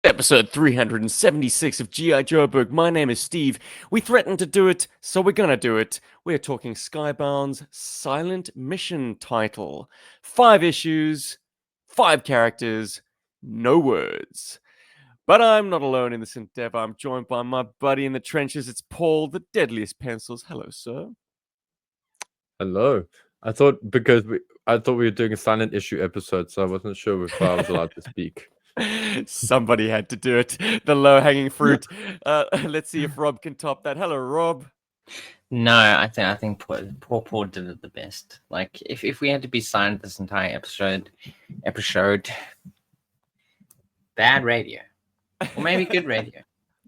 Episode 376 of GI Joburg. My name is Steve. We threatened to do it, so we're gonna do it. We're talking Skybound's Silent Mission title. 5 issues, 5 characters, no words. But I'm not alone in this endeavor. I'm joined by my buddy in the trenches. It's Paul, the deadliest pencils. Hello, sir. Hello. I thought we were doing a silent issue episode, so I wasn't sure if I was allowed to speak. Somebody had to do it. The low-hanging fruit. Let's see if Rob can top that. Hello, Rob. No, I think poor Paul did it the best. Like if we had to be silent this entire episode, bad radio, or maybe good radio.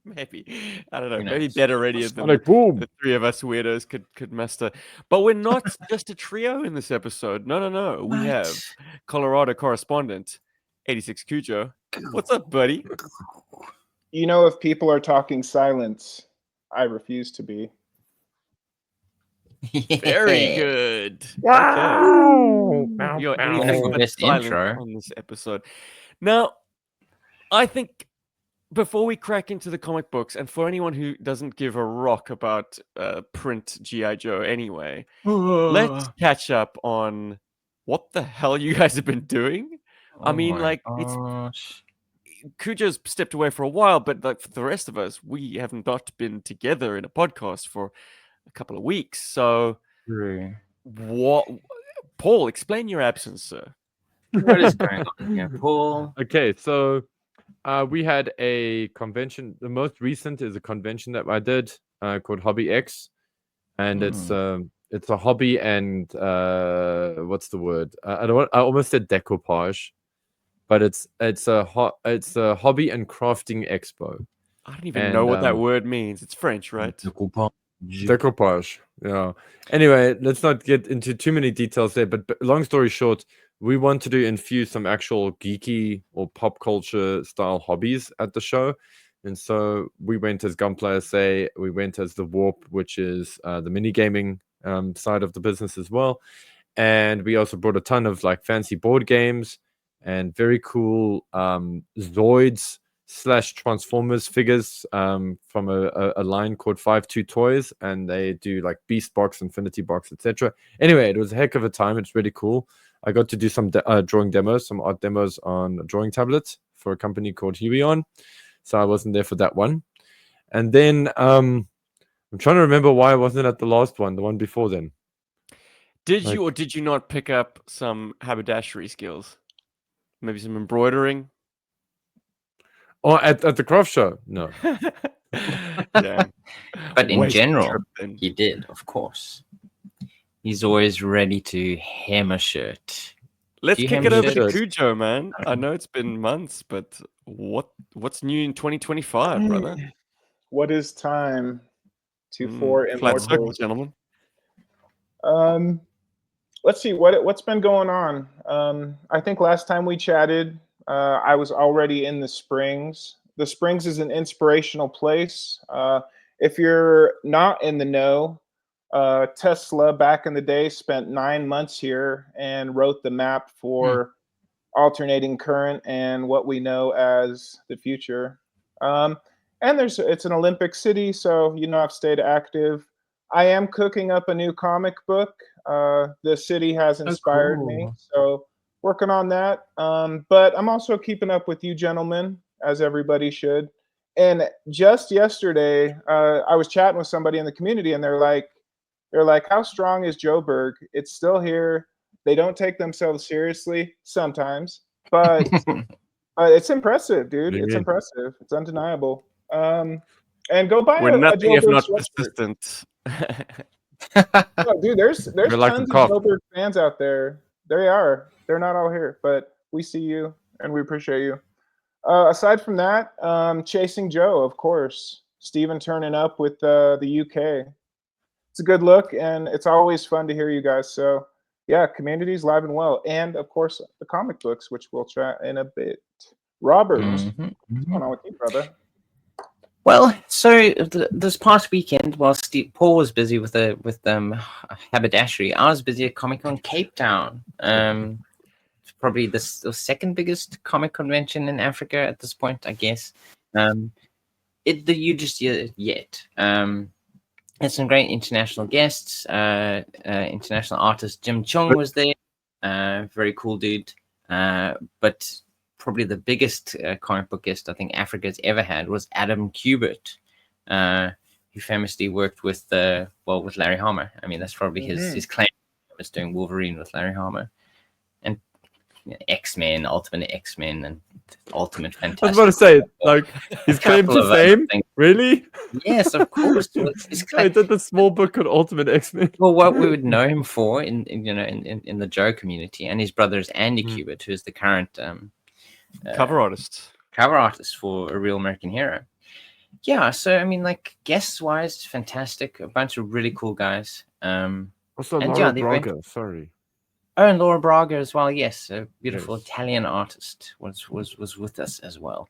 Maybe, I don't know. Maybe better radio than Like, boom. the three of us weirdos could muster. But we're not just a trio in this episode. No. We have Colorado correspondent 86 Cujo. What's up, buddy? You know, if people are talking silence, I refuse to be. Very good. Wow. Okay. You're Wonderful anything but best silent intro. on this episode. Now, I think before we crack into the comic books, and for anyone who doesn't give a rock about print GI Joe anyway, let's catch up on what the hell you guys have been doing. I mean, like, it's Cujo's stepped away for a while, but like for the rest of us, we have not been together in a podcast for a couple of weeks. So, what? Paul, explain your absence, sir. What is going on here, Paul? Okay, so we had a convention. The most recent is a convention that I did called Hobby X, and it's a hobby and what's the word? I almost said decoupage, but it's a hobby and crafting expo. I don't even know what that word means. It's French, right? Decoupage. Yeah. Anyway, let's not get into too many details there. But long story short, we wanted to infuse some actual geeky or pop culture style hobbies at the show. And so we went as Gunpla SA, we went as the Warp, which is the mini gaming side of the business as well. And we also brought a ton of like fancy board games and very cool Zoids / Transformers figures from a line called 52 Toys, and they do like Beast Box, Infinity Box, etc. Anyway, it was a heck of a time. It's really cool. I got to do some drawing demos, some art demos on a drawing tablet for a company called Huion. So I wasn't there for that one. And then I'm trying to remember why I wasn't at the last one, the one before then. Did you or did you not pick up some haberdashery skills? Maybe some embroidering? Oh, at the craft show? No. Damn. But in Waste general, trip then. he did, of course. He's always ready to hem a shirt. Let's Do you kick have it over any to shirts? Cujo, man. I know it's been months, but what's new in 2025, brother? What is time to four Flat circle, immortals? gentlemen. Let's see what's been going on. I think last time we chatted, I was already in the Springs. The Springs is an inspirational place. If you're not in the know, Tesla back in the day spent 9 months here and wrote the map for alternating current and what we know as the future. And it's an Olympic city, so I've stayed active. I am cooking up a new comic book. The city has inspired me, so working on that. But I'm also keeping up with you gentlemen, as everybody should. And just yesterday, I was chatting with somebody in the community, and they're like, how strong is Joburg? It's still here. They don't take themselves seriously sometimes, but it's impressive, dude. It's impressive. It's undeniable. And go buy We're a nothing if Joburg not sweatshirt. persistent. No, dude, there's like tons the of cup. Joburg fans out there. They are. They're not all here, but we see you and we appreciate you. Aside from that, Chasing Joe, of course. Steven turning up with the UK. It's a good look, and it's always fun to hear you guys. So, yeah, community's live and well. And, of course, the comic books, which we'll chat in a bit. Robert, what's going on with you, brother? Well, so this past weekend, while Paul was busy with haberdashery, I was busy at Comic-Con Cape Town. probably the second biggest comic convention in Africa at this point, I guess. The hugest yet. Had some great international guests. International artist Jim Chung was there. Very cool dude. But probably the biggest comic book guest I think Africa's ever had was Adam Kubert, who famously worked with with Larry Hama. I mean, that's probably his claim, was doing Wolverine with Larry Hama, and X-Men, Ultimate X-Men, and Ultimate Fantastic. I was about to say, like, his claim to fame, really? Yes, of course. I did the small book called Ultimate X-Men. Well, what we would know him for in the Joe community, and his brother is Andy Kubert, who is the current cover artist for A Real American Hero. Yeah, so I mean, like, guests wise, fantastic. A bunch of really cool guys. Also, and Laura Braga, sorry. Oh, and Laura Braga as well. Yes, a beautiful Italian artist was with us as well.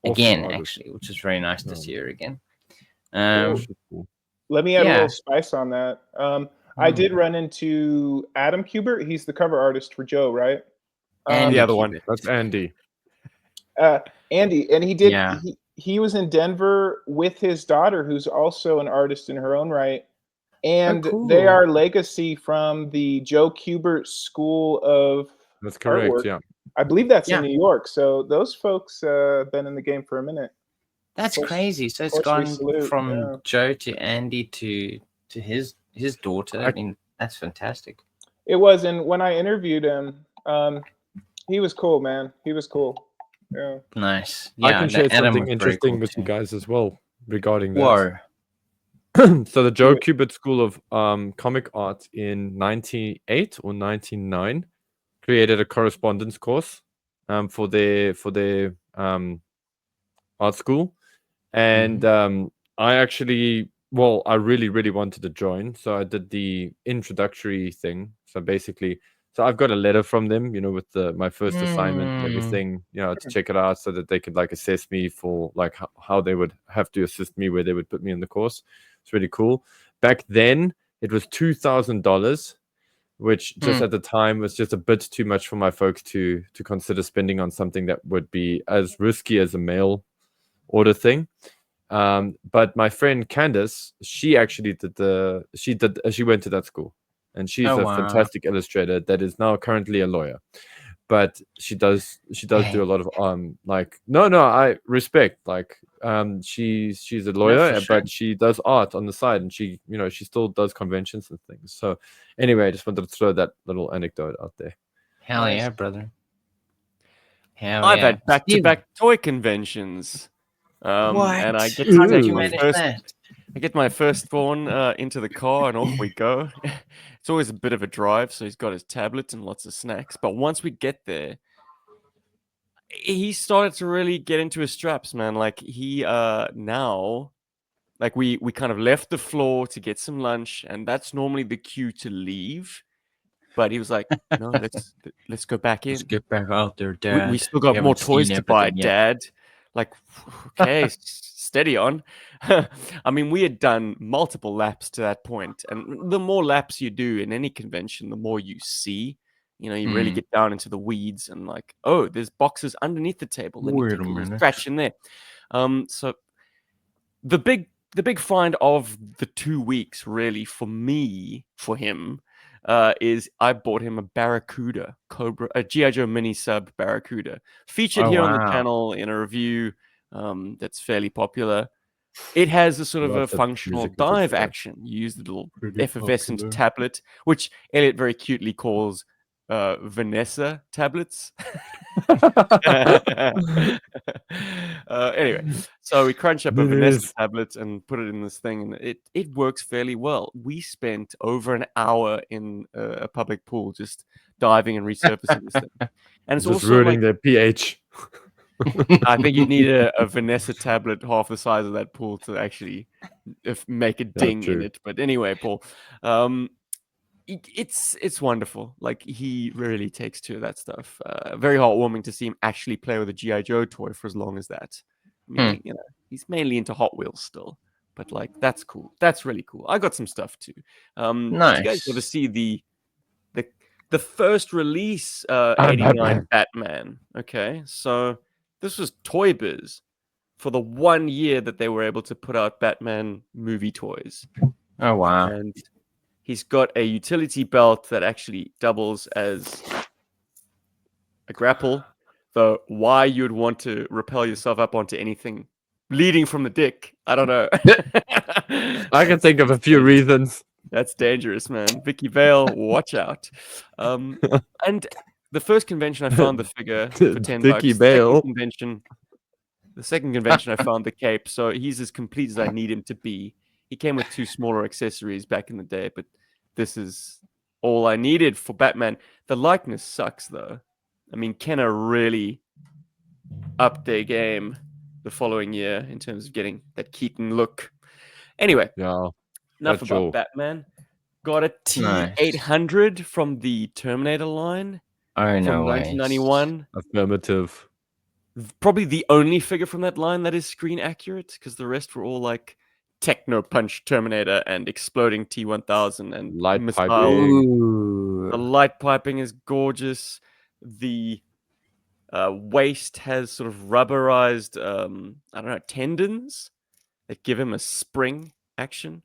Again, actually, which is very nice to see her again. Let me add a little spice on that. I did run into Adam Kubert. He's the cover artist for Joe, right? And the other one. That's Andy. Andy, and he did. Yeah. He was in Denver with his daughter, who's also an artist in her own right. And they are legacy from the Joe Kubert School of That's correct, Artwork. Yeah. I believe that's in New York. So those folks been in the game for a minute. That's crazy. So it's gone from Joe to Andy to his daughter. I mean, that's fantastic. It was, and when I interviewed him, he was cool, man. He was cool. Yeah. Nice. Yeah, I can share something interesting with you guys as well regarding that. Whoa. So the Joe Kubert School of Comic Art in 1998 or 1999 created a correspondence course for their art school, and I actually, I really wanted to join, so I did the introductory thing. So basically, I've got a letter from them, with my first assignment and everything, to check it out, so that they could assess me for how they would have to assist me, where they would put me in the course. It's really cool. Back then, it was $2,000, which just at the time was just a bit too much for my folks to consider spending on something that would be as risky as a mail order thing. But my friend Candace, she actually she went to that school, and she's a fantastic illustrator that is now currently a lawyer. But she does do a lot of I respect, she's a lawyer, but she does art on the side, and she still does conventions and things. So anyway, I just wanted to throw that little anecdote out there. Hell yeah, brother. Hell I've had back-to-back toy conventions. And I get to take my firstborn into the car, and off we go. It's always a bit of a drive, so he's got his tablet and lots of snacks. But once we get there, he started to really get into his straps, man. He now, we kind of left the floor to get some lunch, and that's normally the cue to leave. But he was like, "No, let's go back in. Let's get back out there, Dad. We still got more toys to buy, Dad." Okay, steady on. I mean, we had done multiple laps to that point, and the more laps you do in any convention, the more you see. You really get down into the weeds, and there's boxes underneath the table. Let me scratch in there. So the big find of the 2 weeks, really, for him, is I bought him a Barracuda Cobra, a GI Joe mini sub Barracuda, featured here on the channel in a review that's fairly popular. It has a sort of a functional dive action. You use the little effervescent tablet, which Elliot very cutely calls Vanessa tablets. Anyway, so we crunch up a Vanessa tablet and put it in this thing, and it works fairly well. We spent over an hour in a public pool just diving and resurfacing this thing, and it's just also ruining their pH. I think you need a Vanessa tablet half the size of that pool to actually make a ding in it. But anyway, Paul, it's wonderful. He really takes to that stuff. Very heartwarming to see him actually play with a GI Joe toy for as long as that. I mean, he's mainly into Hot Wheels still, but that's cool. That's really cool. I got some stuff too. Nice. Did you guys get to see the the first release, I'm 89 Batman. Okay, so this was Toy Biz for the 1 year that they were able to put out Batman movie toys. Oh wow. And he's got a utility belt that actually doubles as a grapple. Though why you'd want to rappel yourself up onto anything leading from the dick, I don't know. I can think of a few reasons. That's dangerous, man. Vicky Vale, watch out. And the first convention I found the figure for $10. Vicky The Vale. second convention I found the cape, so he's as complete as I need him to be. He came with 2 smaller accessories back in the day, but this is all I needed for Batman. The likeness sucks, though. I mean, Kenner really upped their game the following year in terms of getting that Keaton look. Anyway, Yeah. enough That's about Joe. Batman. Got a Nice. T800 from the Terminator line Oh from no way. 1991. Affirmative. Probably the only figure from that line that is screen accurate, because the rest were all like Techno Punch Terminator and exploding T1000 and Light missile. piping. The Ooh. light piping is gorgeous. The waist has sort of rubberized, I don't know, tendons that give him a spring action.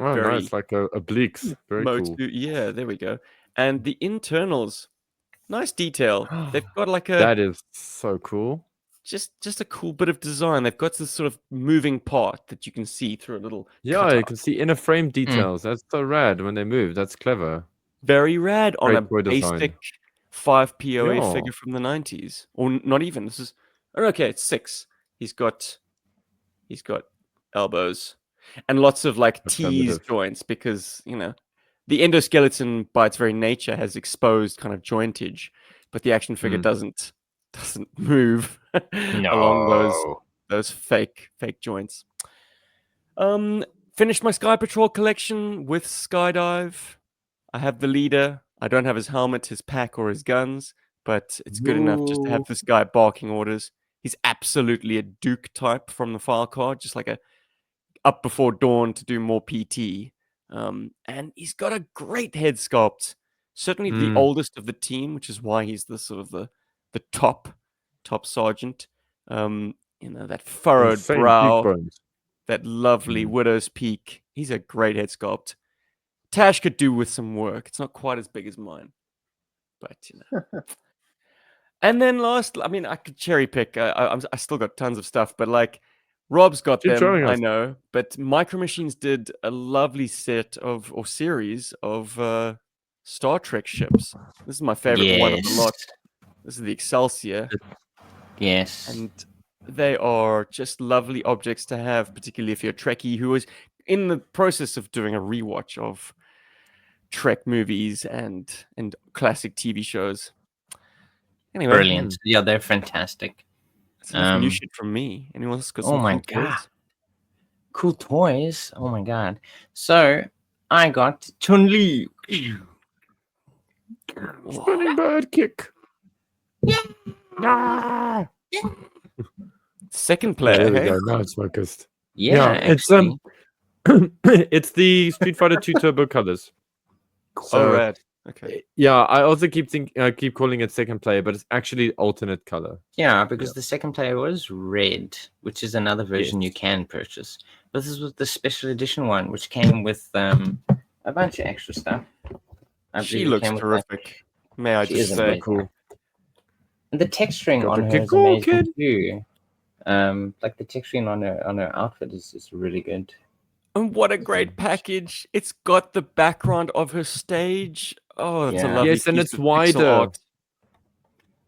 Oh, Very nice. Like a Bleaks. Very cool. Yeah, there we go. And the internals, nice detail. They've got like a That is so cool. just a cool bit of design. They've got this sort of moving part that you can see through a little Yeah, you cutout. can see inner frame details. That's so rad when they move. That's clever. Very rad on Great a toy design. basic 5 POA Yeah. figure from the 90s. Or not even. This is okay, it's 6. He's got elbows and lots of like tease Affirmative. joints because, you know, the endoskeleton by its very nature has exposed kind of jointage, but the action figure doesn't move along those fake joints. Finished my Sky Patrol collection with Skydive. I have the leader. I don't have his helmet, his pack, or his guns, but it's good enough just to have this guy barking orders. He's absolutely a Duke type from the file card, just like a up before dawn to do more PT. And he's got a great head sculpt. Certainly the oldest of the team, which is why he's the sort of the top sergeant. You know, that furrowed Insane brow, cheekbones. that lovely widow's peak. He's a great head sculpt. Tash could do with some work. It's not quite as big as mine, but you know. And then last, I mean, I could cherry pick. I still got tons of stuff, but like Rob's got Keep them, showing I us. know. But Micro Machines did a lovely set of or series of Star Trek ships. This is my favorite one of the lot. This is the Excelsior. Yes. And they are just lovely objects to have, particularly if you're a Trekkie who is in the process of doing a rewatch of Trek movies and classic TV shows. Anyway, Brilliant. Yeah, they're fantastic. that's enough new shit from me. Anyone else got some my cool toys? God. Cool toys. Oh my god. So I got Chun-Li. Spinning bird kick. Second player, There we hey? go. Now it's focused. Yeah, it's actually. it's the Street Fighter 2 Turbo colors. Oh, rad. Okay. Yeah, I also keep calling it second player, but it's actually alternate color. Yeah, because the second player was red, which is another version you can purchase. But this was the special edition one, which came with a bunch of extra stuff. She looks terrific. May I just say? Cool. And the texturing Got on the her is cool amazing kid. too. Like the texturing on her outfit is really good. And what a great package. It's got the background of her stage. Oh, that's a Yeah. lovely Yes, and piece it's of pixel wider. art.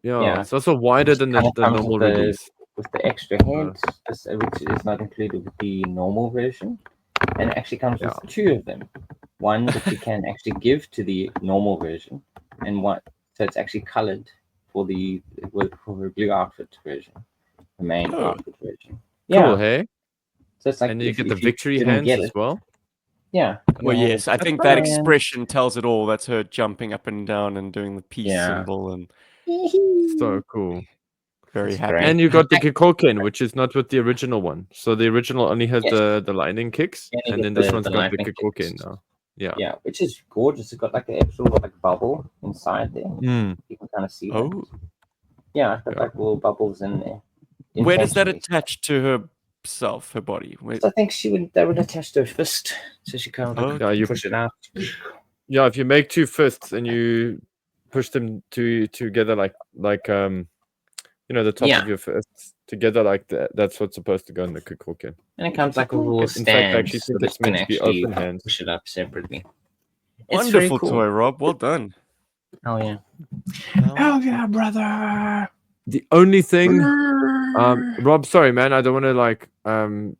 Yeah, it's also wider than the Kinda comes normal with the- release. With the extra heads, which is not included with the normal version. And it actually comes with 2 of them. One that you can actually give to the normal version, and one so it's actually colored for the blue outfit version, the main outfit version. Cool, hey? So it's like And you if- get the if you victory didn't hands get as it- well. Yeah. Well, you yes, have I the think that hand. expression tells it all. That's her jumping up and down and doing the peace symbol and So cool. very That's happy. great. And you got the Kikoken, which is not with the original one. So the original only has the lightning kicks, Yeah, you and get then this the one's got the lightning Kikoken kicks. now. Yeah, which is gorgeous. It's got like an extra little like bubble inside there. Mm. You can kind of see that. Oh, Yeah, it's got Yeah. like little bubbles in there. where does that intentionally. attach to herself, her body? Where... So I think they would attach to her fist, so she kind of like Oh, Yeah, you push it out. Yeah, if you make two fists and you push them together like the top Yeah. of your fists together like that, that's what's supposed to go in the cookware can. And it comes like a cool. little In fact, I stand, actually so think that it's you can meant to be actually open hands. push it up separately. It's very wonderful cool. toy, Rob. Well done. Oh yeah. Hell yeah, brother. The only thing, Rob, sorry man, I don't want to like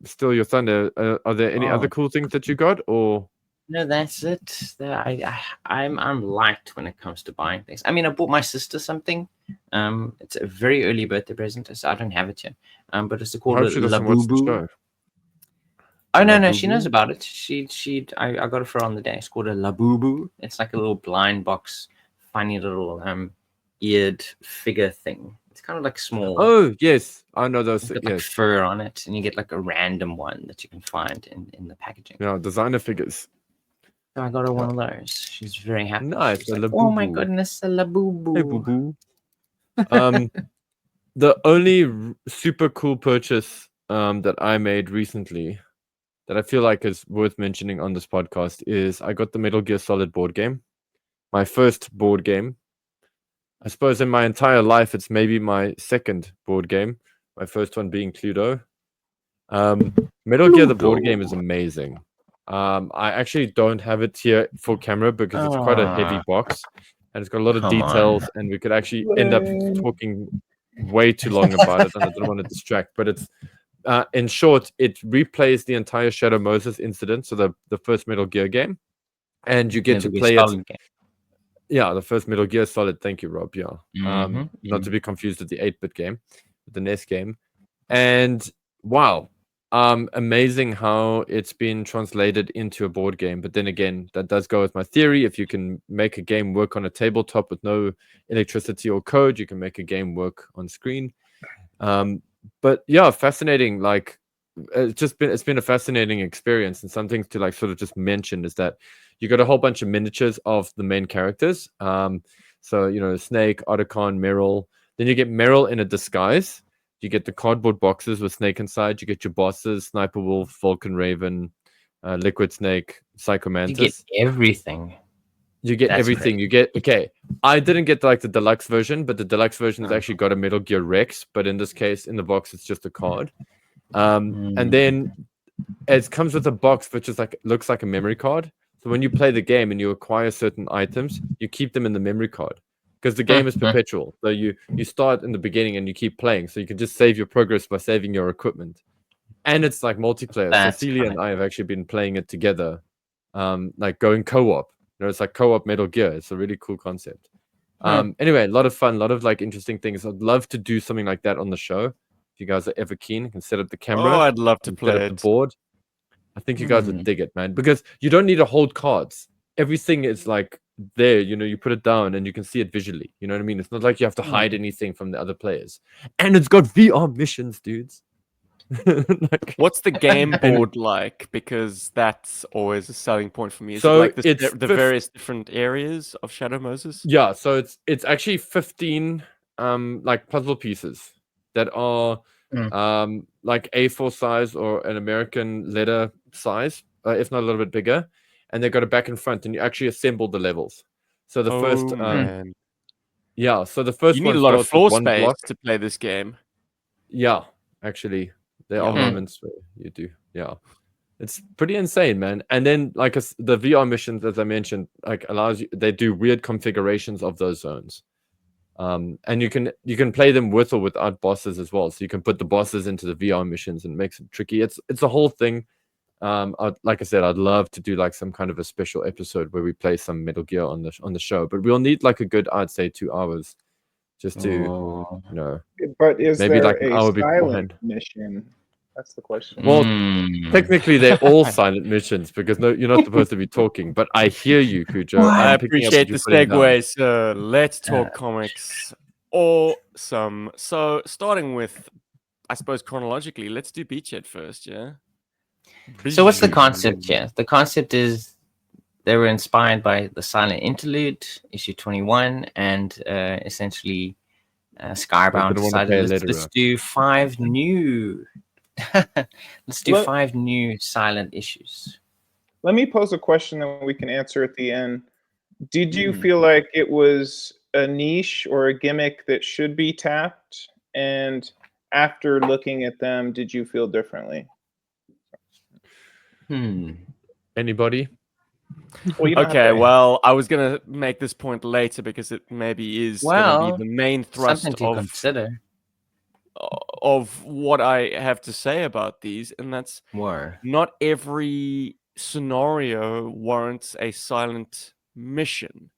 steal your thunder. Are there any other cool things that you got, or? No, that's it. I'm light when it comes to buying things. I mean, I bought my sister something. It's a very early birthday present, so I don't have it yet. But it's I called hope a she doesn't watch the Labubu. show. Oh no, she Labubu? knows about it. I got it for her on the day. It's called a Labubu. It's like a little blind box, funny little eared figure thing. It's kind of like small. Oh yes, I know those. It's got like Yes, fur on it, and you get like a random one that you can find in the packaging. yeah, designer figures. So I got her one of those. She's very happy. Nice, She's a like, oh my Labubu. goodness, a Labubu. Hey, boo boo. The only super cool purchase that I made recently that I feel like is worth mentioning on this podcast is I got the Metal Gear Solid board game. My first board game. I suppose in my entire life, it's maybe my second board game. My first one being Cluedo. Metal Gear, the board game, is amazing. I actually don't have it here for camera because it's quite a heavy box and it's got a lot of Come details, and we could actually end up talking way too long about it, and I don't want to distract. But it's in short, it replays the entire Shadow Moses incident, so the first Metal Gear game, and you get to play it. Yeah, the first Metal Gear Solid. Thank you, Rob. Yeah, not to be confused with the 8-bit game, the NES game. And wow, amazing how it's been translated into a board game. But then again, that does go with my theory. If you can make a game work on a tabletop with no electricity or code, you can make a game work on screen. But yeah, fascinating. Like it's been a fascinating experience. And some things to like sort of just mention is that you got a whole bunch of miniatures of the main characters. So Snake, Otacon, Meryl. Then you get Meryl in a disguise. You get the cardboard boxes with Snake inside. You get your bosses: Sniper Wolf, Vulcan Raven, Liquid Snake, Psycho Mantis. You get everything. You get everything. Great. You get I didn't get like the deluxe version, but the deluxe version has actually got a Metal Gear Rex. But in this case, in the box, it's just a card. And then it comes with a box which is looks like a memory card. So when you play the game and you acquire certain items, you keep them in the memory card because the game is perpetual. So you start in the beginning and you keep playing. So you can just save your progress by saving your equipment. And it's like multiplayer. That's so Celia and I have actually been playing it together, like going co-op. It's like co-op Metal Gear. It's a really cool concept. Anyway, a lot of fun, a lot of like interesting things. I'd love to do something like that on the show. If you guys are ever keen, you can set up the camera. Oh, I'd love to play set up the board. I think you guys would dig it, man, because you don't need to hold cards. Everything is like there, you put it down and you can see it visually. You know what I mean? It's not like you have to hide anything from the other players. And it's got VR missions, dudes. What's the game board like? Because that's always a selling point for me. Is So it like it's the various different areas of Shadow Moses? Yeah, so it's actually 15 like puzzle pieces that are like A4 size or an American letter size, if not a little bit bigger, and they've got a back and front, and you actually assemble the levels. So the first, man. yeah, so the first You need one a lot of starts floor with one space block. to play this game. Yeah, actually, there are moments where you do. Yeah, it's pretty insane, man. And then like the VR missions, as I mentioned, like allows you. They do weird configurations of those zones. And you can play them with or without bosses as well. So you can put the bosses into the VR missions and it makes it tricky. It's a whole thing. Like I said, I'd love to do like some kind of a special episode where we play some Metal Gear on the show. But we'll need like a good, I'd say, 2 hours just to But is maybe there like an a hour silent beforehand. mission? That's the question. Well, technically they're all silent missions because you're not supposed to be talking. But I hear you, Cujo. I I'm picking up what appreciate the you're putting down. segue. So let's talk comics. Awesome. So starting with, I suppose chronologically, let's do Beachhead first, yeah? So what's the concept here? The concept is they were inspired by the Silent Interlude, issue 21, and essentially Skybound didn't want to pay a decided let's letterer. do 5 new let's do 5 new silent issues. Let me pose a question that we can answer at the end. Did you feel like it was a niche or a gimmick that should be tapped? And after looking at them, did you feel differently? Anybody? Well, you don't have Okay, to- well, I was gonna make this point later because it maybe is gonna Well, be the main thrust Something to consider. of what I have to say about these, and that's War. not every scenario warrants a silent mission.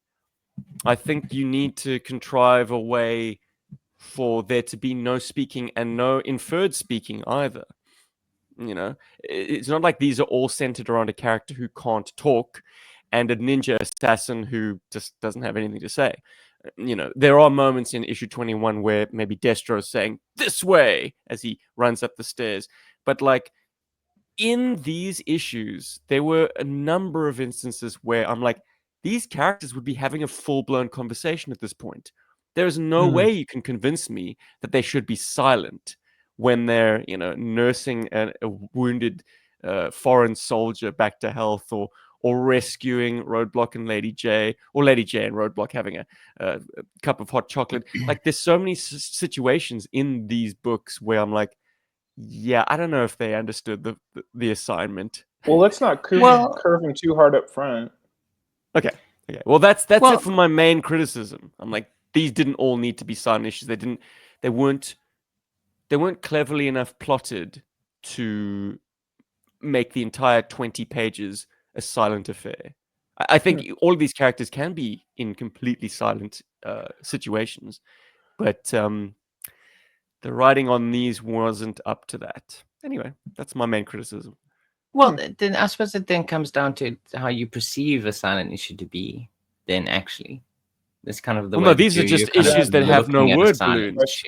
I think you need to contrive a way for there to be no speaking and no inferred speaking either. You know, it's not like these are all centered around a character who can't talk and a ninja assassin who just doesn't have anything to say. You know, there are moments in issue 21 where maybe Destro is saying this way as he runs up the stairs, but like in these issues, there were a number of instances where I'm like, these characters would be having a full-blown conversation at this point. There's no way you can convince me that they should be silent when they're, you know, nursing a wounded foreign soldier back to health, or rescuing Roadblock and Lady J, or Lady J and Roadblock having a cup of hot chocolate. Like, there's so many situations in these books where I'm like, yeah, I don't know if they understood the assignment. Well, let's not curve them too hard up front. Okay. Well, that's it for my main criticism. I'm like, these didn't all need to be silent issues. They weren't cleverly enough plotted to make the entire 20 pages a silent affair. I think all of these characters can be in completely silent situations, but the writing on these wasn't up to that. Anyway, that's my main criticism. Well, then I suppose it then comes down to how you perceive a silent issue to be. Then actually, that's kind of the way. No, these are just issues that have no word balloons.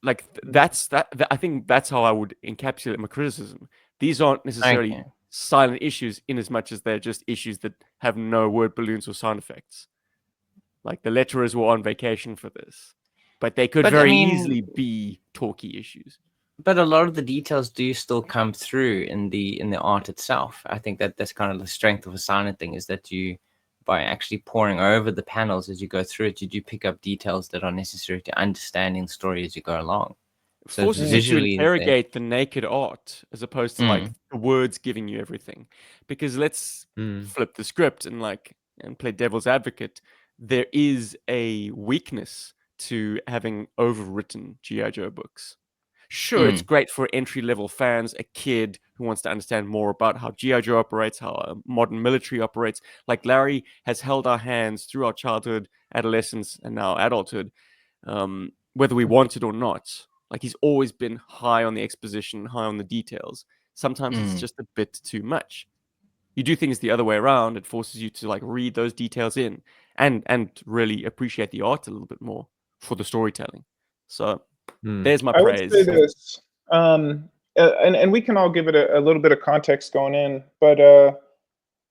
Like I think that's how I would encapsulate my criticism. These aren't necessarily silent issues in as much as they're just issues that have no word balloons or sound effects. Like the letterers were on vacation for this, but they could very easily be talky issues. But a lot of the details do still come through in the art itself. I think that's kind of the strength of a silent thing, is that you, by actually poring over the panels as you go through it, you do pick up details that are necessary to understanding the story as you go along. So forces you to interrogate the naked art as opposed to like the words giving you everything. Because let's flip the script and play devil's advocate. There is a weakness to having overwritten GI Joe books. Sure, it's great for entry-level fans, a kid who wants to understand more about how GI Joe operates, how a modern military operates. Like Larry has held our hands through our childhood, adolescence, and now adulthood, whether we want it or not. Like, he's always been high on the exposition, high on the details. Sometimes it's just a bit too much. You do things the other way around, it forces you to like read those details in and really appreciate the art a little bit more for the storytelling. So there's my praise. I would say this, and we can all give it a little bit of context going in, but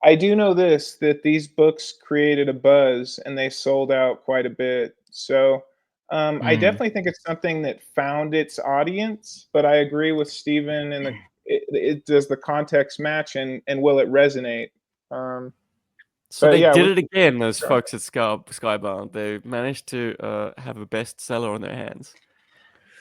I do know this, that these books created a buzz and they sold out quite a bit. So I definitely think it's something that found its audience, but I agree with Steven and it does the context match and will it resonate? So they did it again, those folks at Skybound. They managed to have a bestseller on their hands.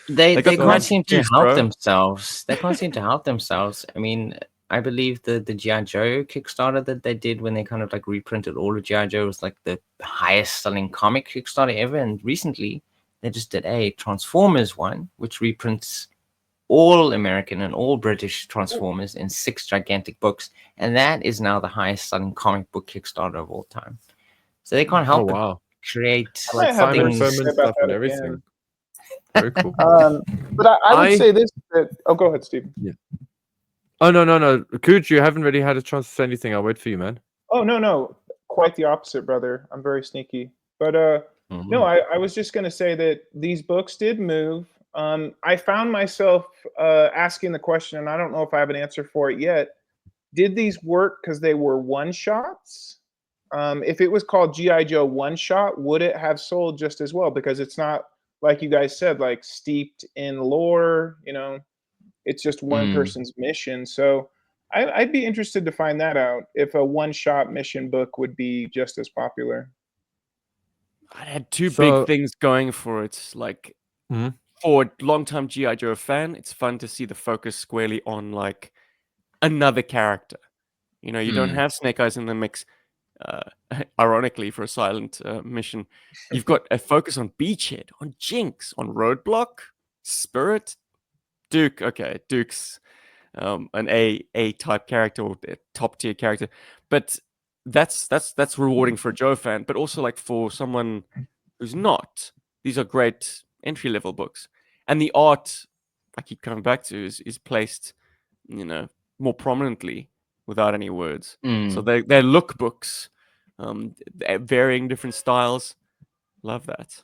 They can't seem to help themselves. They can't seem to help themselves. I mean, I believe the GI Joe Kickstarter that they did when they kind of like reprinted all of GI Joe was like the highest selling comic Kickstarter ever. And recently they just did a Transformers one, which reprints all American and all British Transformers in 6 gigantic books. And that is now the highest selling comic book Kickstarter of all time. So they can't help but create like Simon Furman stuff and everything. Very cool. But I would say this. Go ahead, Steve. Yeah. Oh no. Cujo, you haven't really had a chance to say anything. I'll wait for you, man. Oh no. Quite the opposite, brother. I'm very sneaky. But no, I was just gonna say that these books did move. I found myself asking the question, and I don't know if I have an answer for it yet. Did these work because they were one shots, If it was called GI Joe One Shot, would it have sold just as well? Because it's not, like you guys said, like steeped in lore. You know, it's just one person's mission. So I'd be interested to find that out, if a one-shot mission book would be just as popular. I had two big So, things going for it. Like, Mhm. for a long-time GI Joe fan, it's fun to see the focus squarely on like another character. You know, you don't have Snake Eyes in the mix. Ironically, for a silent mission, you've got a focus on Beachhead, on Jinx, on Roadblock, Spirit, Duke. Okay, Duke's an A type character or a top tier character, but that's rewarding for a Joe fan, but also like for someone who's not. These are great entry level books, and the art I keep coming back to is placed, you know, more prominently without any words. So they're lookbooks, varying different styles. Love that.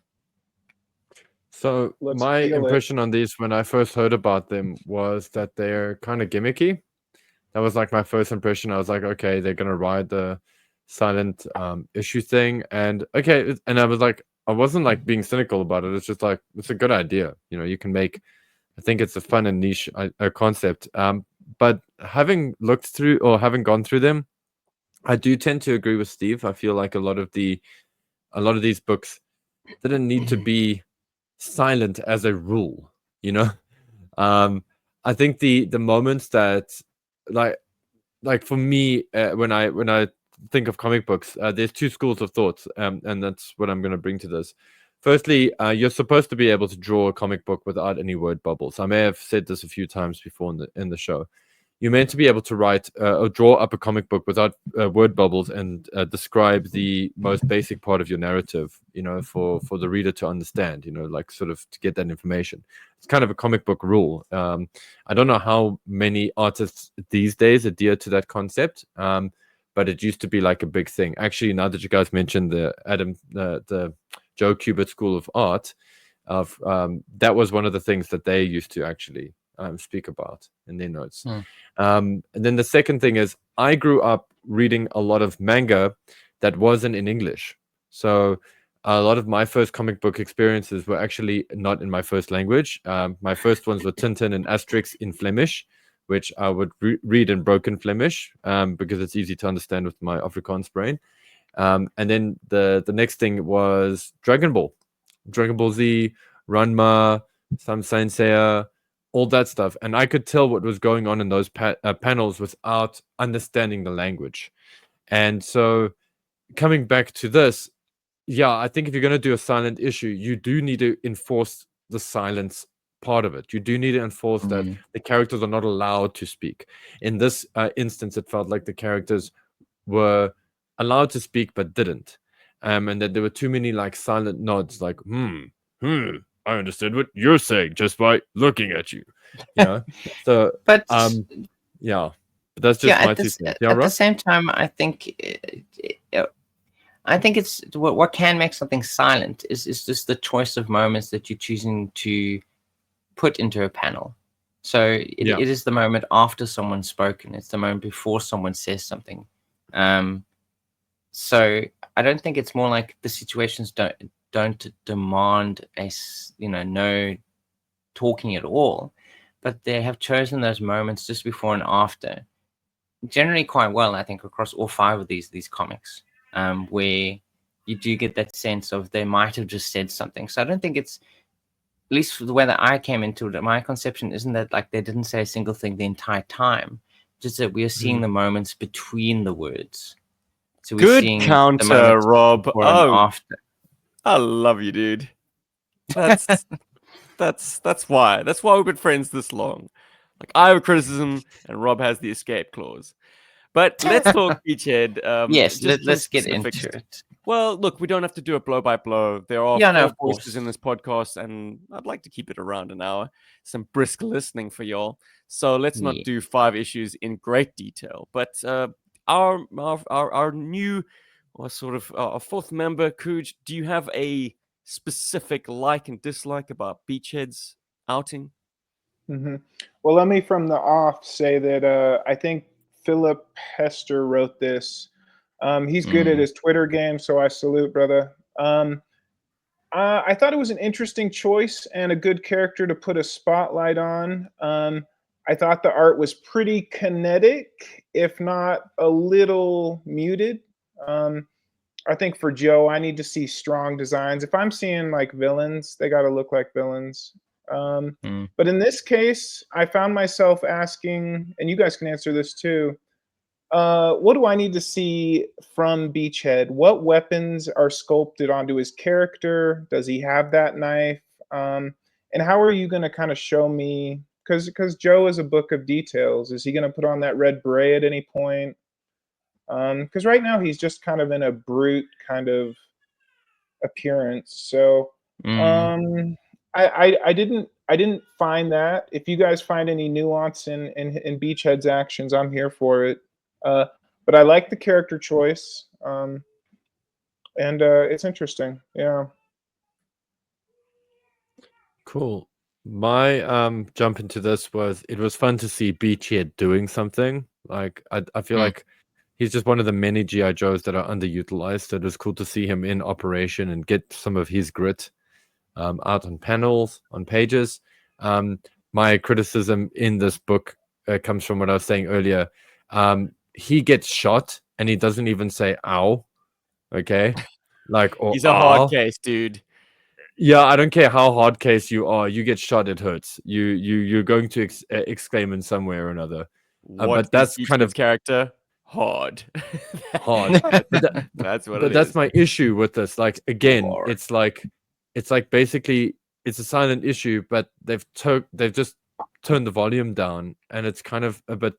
So Let's my feel it. impression on these when I first heard about them was that they're kind of gimmicky. That was like my first impression. I was like, okay, they're gonna ride the silent issue thing, and okay, and I was like, I wasn't like being cynical about it. It's just like it's a good idea. You know, you can make. I think it's a fun and niche concept. But having looked through or having gone through them, I do tend to agree with Steve. I feel like a lot of these books didn't need to be silent as a rule, you know. I think the moments that like for me when I think of comic books, there's two schools of thought, and that's what I'm going to bring to this. Firstly, you're supposed to be able to draw a comic book without any word bubbles. I may have said this a few times before in the show. You're meant to be able to write or draw up a comic book without word bubbles and describe the most basic part of your narrative, you know, for the reader to understand, you know, like sort of to get that information. It's kind of a comic book rule. I don't know how many artists these days adhere to that concept, but it used to be like a big thing. Actually, now that you guys mentioned the Joe Kubert School of Art, that was one of the things that they used to actually speak about in their notes. And then the second thing is I grew up reading a lot of manga that wasn't in English. So a lot of my first comic book experiences were actually not in my first language. My first ones were Tintin and Asterix in Flemish, which I would read in broken Flemish because it's easy to understand with my Afrikaans brain. And then the next thing was Dragon Ball Z, Ranma, some Saint Seiya, all that stuff. And I could tell what was going on in those panels without understanding the language. And so coming back to this, yeah, I think if you're going to do a silent issue, you do need to enforce the silence part of it. You do need to enforce that the characters are not allowed to speak. In this instance, it felt like the characters were allowed to speak but didn't. And that there were too many like silent nods, like, I understood what you're saying just by looking at you. You know? So But yeah. But that's just my 2 cents. Yeah, at the Ross? same time, I think it's what can make something silent is just the choice of moments that you're choosing to put into a panel. So it is the moment after someone's spoken. It's the moment before someone says something. So I don't think it's more like the situations don't demand no talking at all, but they have chosen those moments just before and after, generally quite well, I think, across all 5 of these comics, where you do get that sense of they might have just said something. So I don't think it's, at least for the way that I came into it, my conception isn't that like they didn't say a single thing the entire time, just that we are seeing the moments between the words. So we're Good seeing the counter, moments Rob. before and Oh, after. I love you, dude. That's that's why we've been friends this long. Like, I have a criticism and Rob has the escape clause. But let's talk Beachhead. Yes, just let's get specifics. into it. Well, look, we don't have to do it blow by blow. There are Yeah, no, 4 of course. voices in this podcast, and I'd like to keep it around an hour. Some brisk listening for y'all. So let's not do 5 issues in great detail. But our new, or sort of our 4th member, Cujo, do you have a specific like and dislike about Beachhead's outing? Well, let me from the off say that I think Philip Hester wrote this He's good at his Twitter game, so I salute, brother. I thought it was an interesting choice and a good character to put a spotlight on. I thought the art was pretty kinetic, if not a little muted. I think for Joe, I need to see strong designs. If I'm seeing like villains, they got to look like villains. But in this case, I found myself asking, and you guys can answer this too. What do I need to see from Beachhead? What weapons are sculpted onto his character? Does he have that knife? And how are you going to kind of show me? Because Joe is a book of details. Is he going to put on that red beret at any point? Because right now he's just kind of in a brute kind of appearance. So I didn't find that. If you guys find any nuance in Beachhead's actions, I'm here for it. But I like the character choice, and it's interesting. Yeah. Cool. My jump into this was it was fun to see Beachhead doing something. Like I feel like he's just one of the many GI Joes that are underutilized. So it was cool to see him in operation and get some of his grit out on panels, on pages. My criticism in this book comes from what I was saying earlier. He gets shot and he doesn't even say "ow." Okay, like or He's a hard case, dude. Yeah, I don't care how hard case you are. You get shot, it hurts. You're going to exclaim in some way or another. But that's kind of character hard. hard. That's what. But that's my issue with this. Like again, Lord. it's like basically it's a silent issue, but they've just turned the volume down, and it's kind of a bit.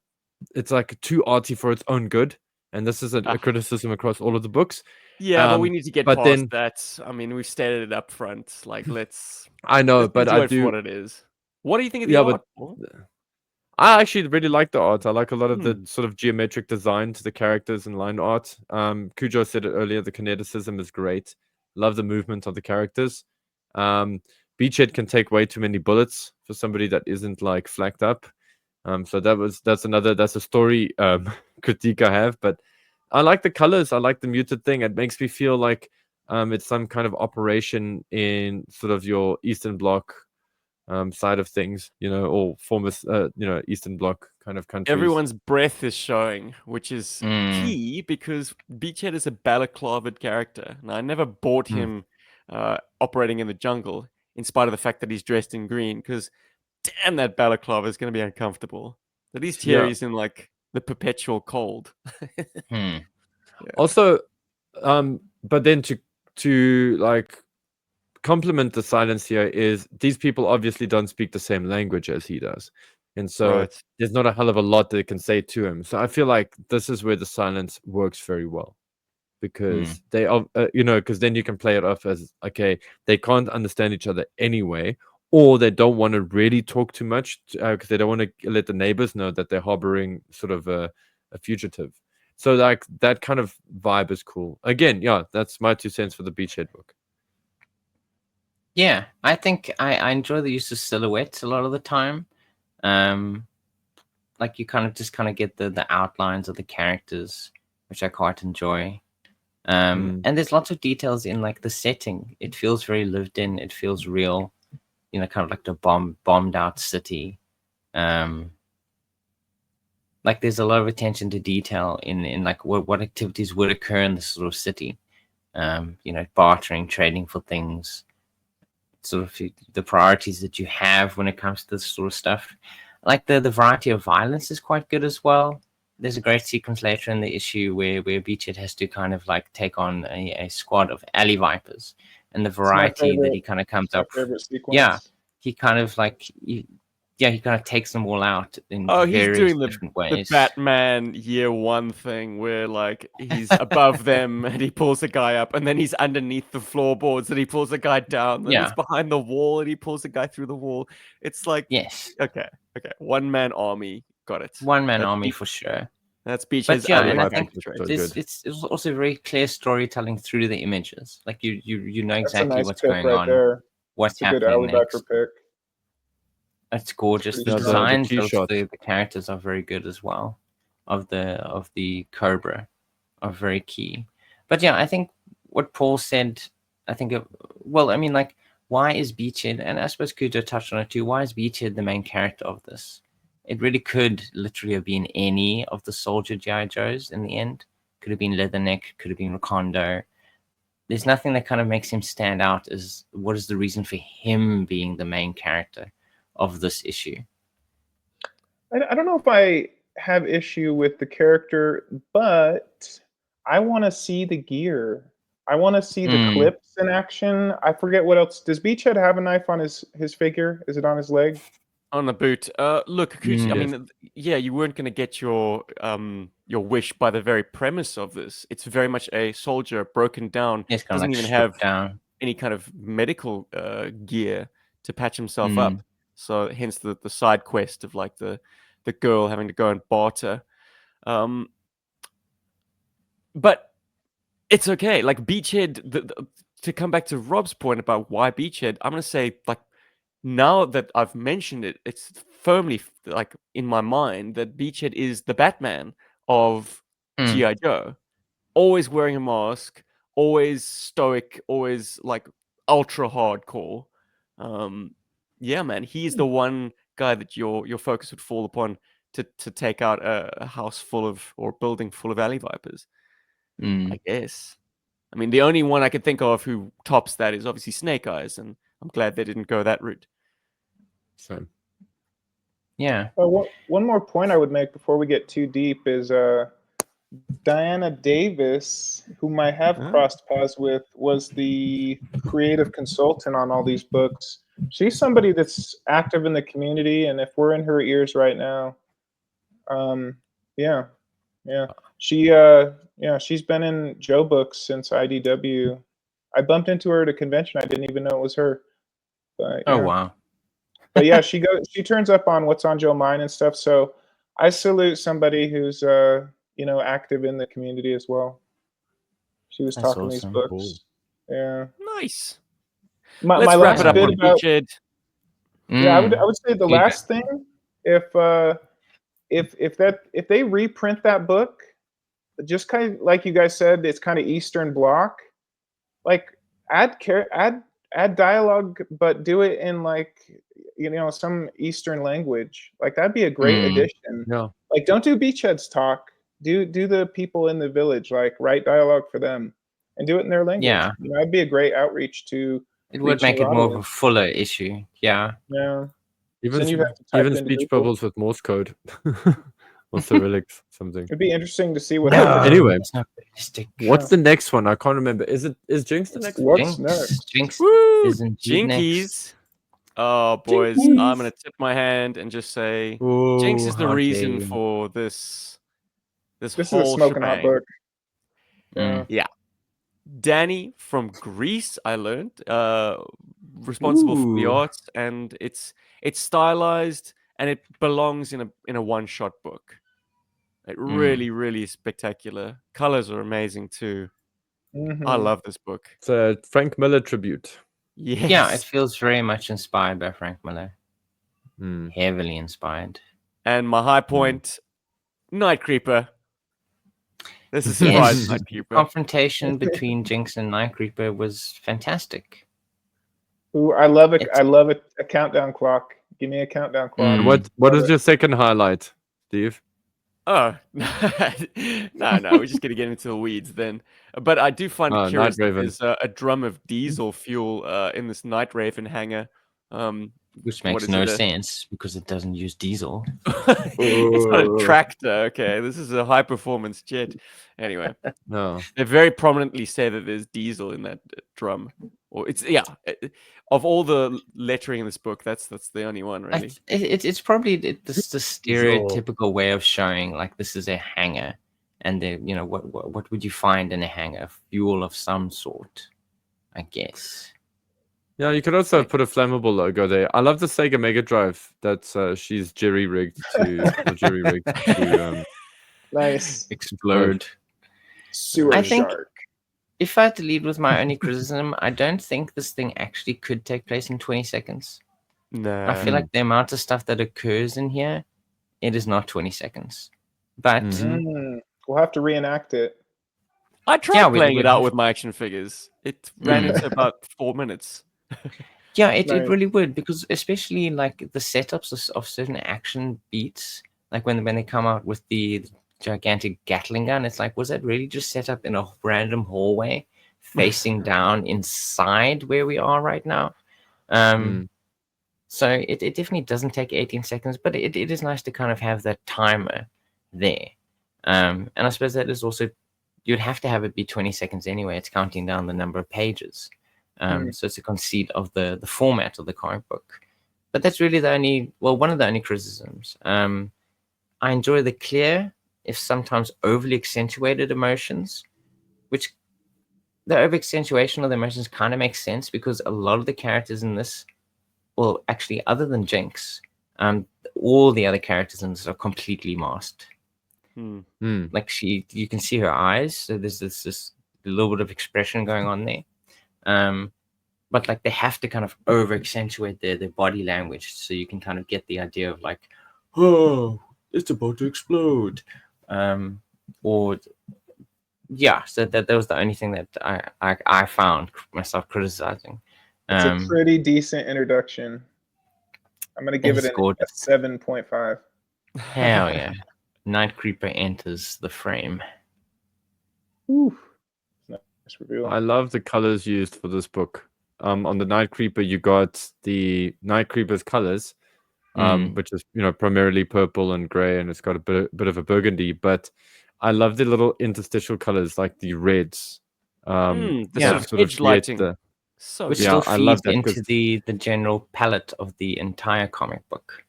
It's like too arty for its own good, and this is a criticism across all of the books. Yeah, but we need to get but past then- that. I mean, we've stated it up front. Like, let's. I know, let's but enjoy I it for do. what it is. What do you think of the Yeah, art? I actually really like the art. I like a lot of the sort of geometric design to the characters and line art. Cujo said it earlier. The kineticism is great. Love the movement of the characters. Beachhead can take way too many bullets for somebody that isn't like flacked up. So that's a story critique I have. But I like the colors. I like the muted thing. It makes me feel like it's some kind of operation in sort of your Eastern Bloc side of things, or former, Eastern Bloc kind of countries. Everyone's breath is showing, which is key because Beachhead is a balaclavaed character. And I never bought him operating in the jungle, in spite of the fact that he's dressed in green, because damn, that balaclava is going to be uncomfortable. At least here he's in like the perpetual cold. Also, but then to like complement the silence here is these people obviously don't speak the same language as he does, and so there's not a hell of a lot they can say to him. So I feel like this is where the silence works very well, because they because then you can play it off as okay, they can't understand each other anyway, or they don't want to really talk too much because they don't want to let the neighbors know that they're harboring sort of a fugitive. So like that kind of vibe is cool. Again, yeah, that's my 2 cents for the Beachhead book. Yeah, I think I enjoy the use of silhouettes a lot of the time. Like you kind of get the outlines of the characters, which I quite enjoy. And there's lots of details in like the setting. It feels very lived in. It feels real. Kind of like the bombed out city. Like there's a lot of attention to detail in like what activities would occur in this sort of city. Bartering, trading for things, sort of the priorities that you have when it comes to this sort of stuff. Like the variety of violence is quite good as well. There's a great sequence later in the issue where Beachhead has to kind of like take on a squad of alley vipers, and the variety that he kind of comes up. Yeah, he kind of like he kind of takes them all out in various he's doing different ways. the Batman year 1 thing where like he's above them and he pulls a guy up, and then he's underneath the floorboards and he pulls a guy down, then he's behind the wall and he pulls a guy through the wall. It's like okay, one-man army, got it. One-man army for sure. That's Beachhead's I think it's also very clear storytelling through the images. Like you know exactly what's going on, there. what's happening next. It's gorgeous. The designs of the characters are very good as well. Of the Cobra, are very key. But yeah, I think what Paul said, I think, well, I mean, like, why is Beachhead, and I suppose Cujo touched on it too, why is Beachhead the main character of this? It really could literally have been any of the soldier G.I. Joes in the end. Could have been Leatherneck, could have been Recondo. There's nothing that kind of makes him stand out as what is the reason for him being the main character of this issue. I don't know if I have issue with the character, but I want to see the gear. I want to see the clips in action. I forget what else. Does Beachhead have a knife on his figure? Is it on his leg? On the boot. Look, Kuchi, I mean, yeah, you weren't going to get your wish by the very premise of this. It's very much a soldier broken down. It's kind of Doesn't like even stripped have down. any kind of medical gear to patch himself up. So hence the side quest of like the girl having to go and barter. But it's okay. Like Beachhead, to come back to Rob's point about why Beachhead, I'm going to say, like, now that I've mentioned it, it's firmly like in my mind that Beachhead is the Batman of G.I. Joe. Always wearing a mask, always stoic, always like ultra hardcore. Yeah, man, he's the one guy that your focus would fall upon to take out a house full of, or a building full of alley vipers. I guess. I mean, the only one I could think of who tops that is obviously Snake Eyes, and I'm glad they didn't go that route. So, yeah. One more point I would make before we get too deep is Diana Davis, whom I have crossed paths with, was the creative consultant on all these books. She's somebody that's active in the community, and if we're in her ears right now, yeah. She's been in Joe books since IDW. I bumped into her at a convention. I didn't even know it was her. But, Oh wow. But yeah, she turns up on What's on Joe Mind and stuff. So I salute somebody who's active in the community as well. She was That's talking these awesome. books. Cool. Yeah. Nice. My Let's wrap last it up bit on about Beachhead. I would say the Feedback. last thing, if they reprint that book, just kind of like you guys said, it's kind of Eastern Bloc. Like add dialogue, but do it in like some Eastern language. Like that'd be a great addition. Yeah. Like don't do Beachhead's talk. Do the people in the village, like write dialogue for them and do it in their language. Yeah. That'd be a great outreach to. It would make it more of a fuller issue. Yeah. Yeah. Even Then you have to type into speech Google. bubbles with Morse code or Cyrillics, something. It'd be interesting to see what. Anyway, it's not realistic. what's the next one? I can't remember. Is Jinx the next one? What's next? Jinx Woo! is indeed next. Jinkies. Oh, boys, Jinkies. I'm going to tip my hand and just say Jinx is the how reason dare you. for this This is a whole smoking hot shebang. book. Yeah. Danny from Greece, I learned, responsible for the arts, and it's stylized and it belongs in a one-shot book. It really, really is spectacular. Colors are amazing too. I love this book. It's a Frank Miller tribute. Yes. Yeah, it feels very much inspired by Frank Miller. Heavily inspired. And my high point, Night Creeper. This is surprise Night Creeper. Confrontation between Jinx and Night Creeper was fantastic. Ooh, I love it. I love it. A countdown clock. Give me a countdown clock. What is your second highlight, Steve? Oh, no, we're just going to get into the weeds then. But I do find it curious that there's a drum of diesel fuel in this Night Raven hangar. Which makes no sense because it doesn't use diesel. It's not a tractor. Okay, this is a high-performance jet. Anyway, No. they very prominently say that there's diesel in that drum. Or it's of all the lettering in this book, that's the only one really. It's probably the stereotypical way of showing like this is a hangar, and what would you find in a hangar? Fuel of some sort, I guess. Yeah, you could also put a flammable logo there. I love the Sega Mega Drive that she's jerry-rigged to Nice. Explode. Sewer shark. If I had to lead with my only criticism, I don't think this thing actually could take place in 20 seconds. No. I feel like the amount of stuff that occurs in here, it is not 20 seconds. But We'll have to reenact it. I tried Yeah, we playing it would out have- with my action figures. It ran into about 4 minutes. Yeah, it Nice. really would, because especially like the setups of certain action beats, like when they come out with the gigantic Gatling gun, it's like, was that really just set up in a random hallway facing down inside where we are right now? So it definitely doesn't take 18 seconds, but it is nice to kind of have that timer there. And I suppose that is also, you'd have to have it be 20 seconds anyway. It's counting down the number of pages. So it's a conceit of the format of the comic book. But that's really one of the only criticisms. I enjoy the clear, if sometimes overly accentuated emotions, which the over accentuation of the emotions kind of makes sense because a lot of the characters in this, well, actually, other than Jinx, all the other characters in this are completely masked. Like you can see her eyes, so there's this little bit of expression going on there. But like they have to kind of over accentuate their body language so you can kind of get the idea of like, oh, it's about to explode. Or yeah, so that was the only thing that I found myself criticizing. It's a pretty decent introduction. I'm gonna give it a gorgeous. 7.5. Hell yeah. Night Creeper enters the frame. Nice reveal. I love the colors used for this book. On the Night Creeper, you got the Night Creeper's colors, which is primarily purple and gray, and it's got a bit of a burgundy. But I love the little interstitial colors, like the reds. The sort of edge create lighting. Which Yeah, still I love feeds that into 'cause- the general palette of the entire comic book.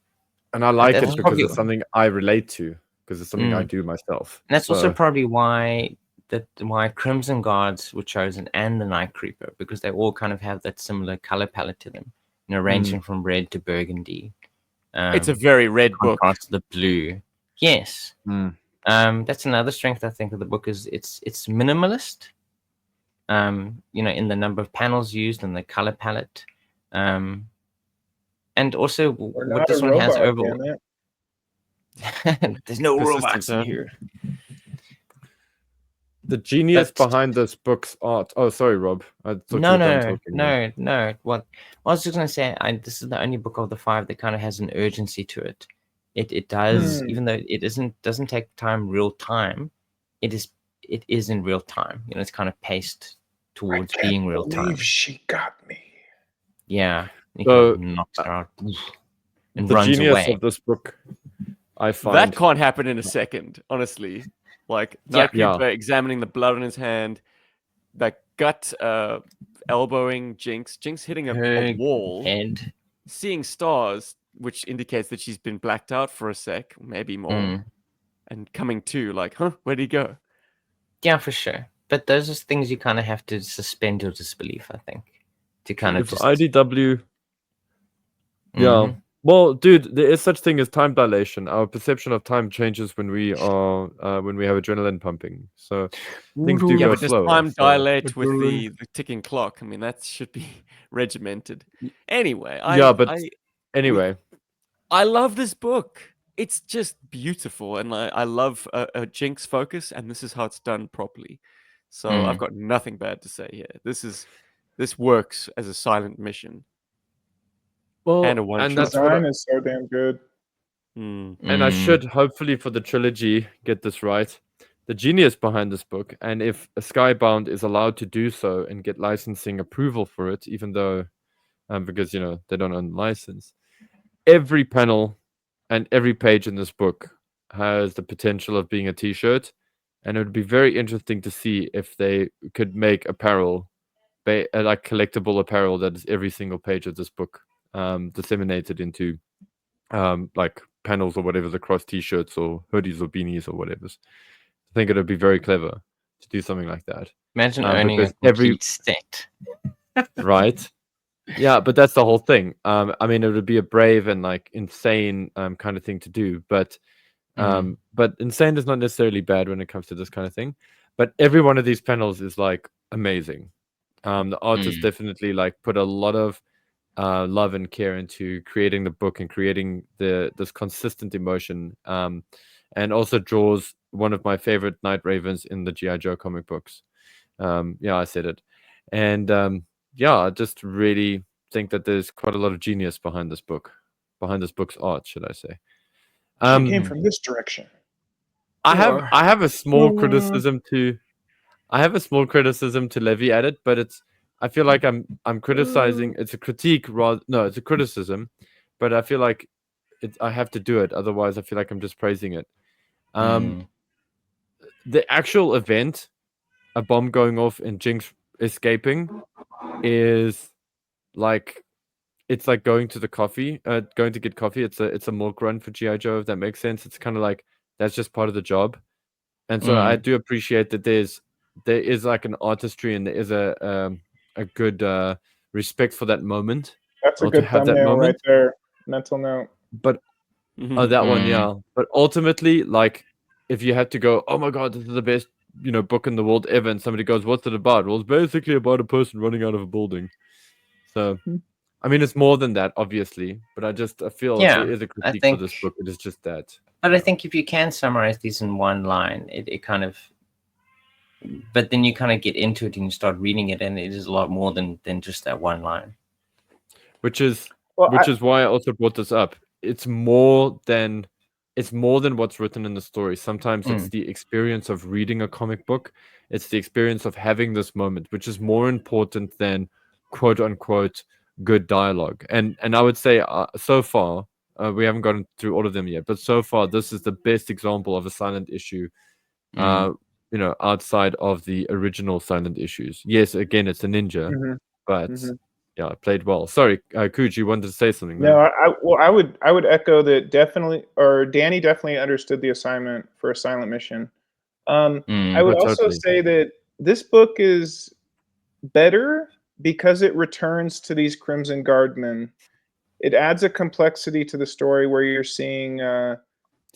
And I like that's it because probably- it's something I relate to, because it's something I Mm. do myself. And that's also So- probably why Crimson Guards were chosen and the Night Creeper, because they all kind of have that similar color palette to them, ranging from red to burgundy. It's a very red book. Contrast to the blue. Yes. Mm. That's another strength I think of the book is it's minimalist. In the number of panels used and the color palette. And also We're what not this a one has robot, overall. damn it. There's no Persistent, robots in huh? here. The genius But- behind this book's art. Oh, sorry, Rob. I thought you No. were done talking then. No. What I was just gonna say, this is the only book of the 5 that kind of has an urgency to it. It does, even though it doesn't take time real time, it is in real time. It's kind of paced towards being real time. She got me. Yeah. He So, kind of knocks her out and The runs genius away. of this book, I find. That can't happen in a second, honestly. Like Night Yeah. Creeper examining the blood on his hand, that gut elbowing Jinx hitting a Her wall, head. seeing stars, which indicates that she's been blacked out for a sec, maybe more, and coming to, like, huh, where'd he go? Yeah, for sure. But those are things you kind of have to suspend your disbelief, I think, to kind of If just. IDW. Yeah. Mhm. Well, dude, there is such thing as time dilation. Our perception of time changes when we are when we have adrenaline pumping. So things do Yeah, go but does slower. time so- dilate with the ticking clock? I mean, that should be regimented. Anyway, Anyway, I love this book. It's just beautiful, and I love a Jinx focus, and this is how it's done properly. So I've got nothing bad to say here. This works as a silent mission well, and a one and shot. that's what I- Design is so damn good. and I should hopefully for the trilogy get this right. The genius behind this book, and if a Skybound is allowed to do so and get licensing approval for it, even though because they don't own the license, every panel and every page in this book has the potential of being a T-shirt, and it would be very interesting to see if they could make apparel, like collectible apparel that is every single page of this book, disseminated into like panels or whatever, across T-shirts or hoodies or beanies or whatever. I think it would be very clever to do something like that. Imagine owning a because every- complete set. Right? Yeah, but that's the whole thing. I mean, it would be a brave and like insane kind of thing to do, but insane is not necessarily bad when it comes to this kind of thing. But every one of these panels is like amazing. The artist definitely like put a lot of love and care into creating the book and creating this consistent emotion, and also draws one of my favorite Night Ravens in the GI Joe comic books. Yeah, I said it, and yeah, I just really think that there's quite a lot of genius behind this book's art, should I say? It came from this direction. I have a small criticism to levy at it, but I feel like I'm criticizing. It's a critique rather. No, it's a criticism, but I feel like I have to do it. Otherwise, I feel like I'm just praising it. The actual event, a bomb going off and Jinx escaping, is like it's like going to get coffee. It's a milk run for GI Joe, if that makes sense. It's kind of like that's just part of the job, and so I do appreciate that there is like an artistry and there is a good respect for that moment. That's a or to good have that thumbnail right moment. there. Mental note. But that one, yeah. But ultimately, like, if you had to go, oh my god, this is the best book in the world ever, and somebody goes, what's it about? Well, it's basically about a person running out of a building. So, I mean, it's more than that, obviously, but I feel if there is a critique for this book, it is just that. But I think if you can summarize these in one line, it kind of. But then you kind of get into it and you start reading it, and it is a lot more than just that one line. Which is why I also brought this up. It's more than what's written in the story. Sometimes it's the experience of reading a comic book. It's the experience of having this moment, which is more important than quote unquote good dialogue. And I would say so far, we haven't gotten through all of them yet, but so far this is the best example of a silent issue. Outside of the original silent issues. Yes, again, it's a ninja, but yeah, it played well. Sorry, Cujo, you wanted to say something? No, I would echo that definitely, or Danny definitely understood the assignment for a silent mission. I would also say that this book is better because it returns to these Crimson Guardmen. It adds a complexity to the story where you're seeing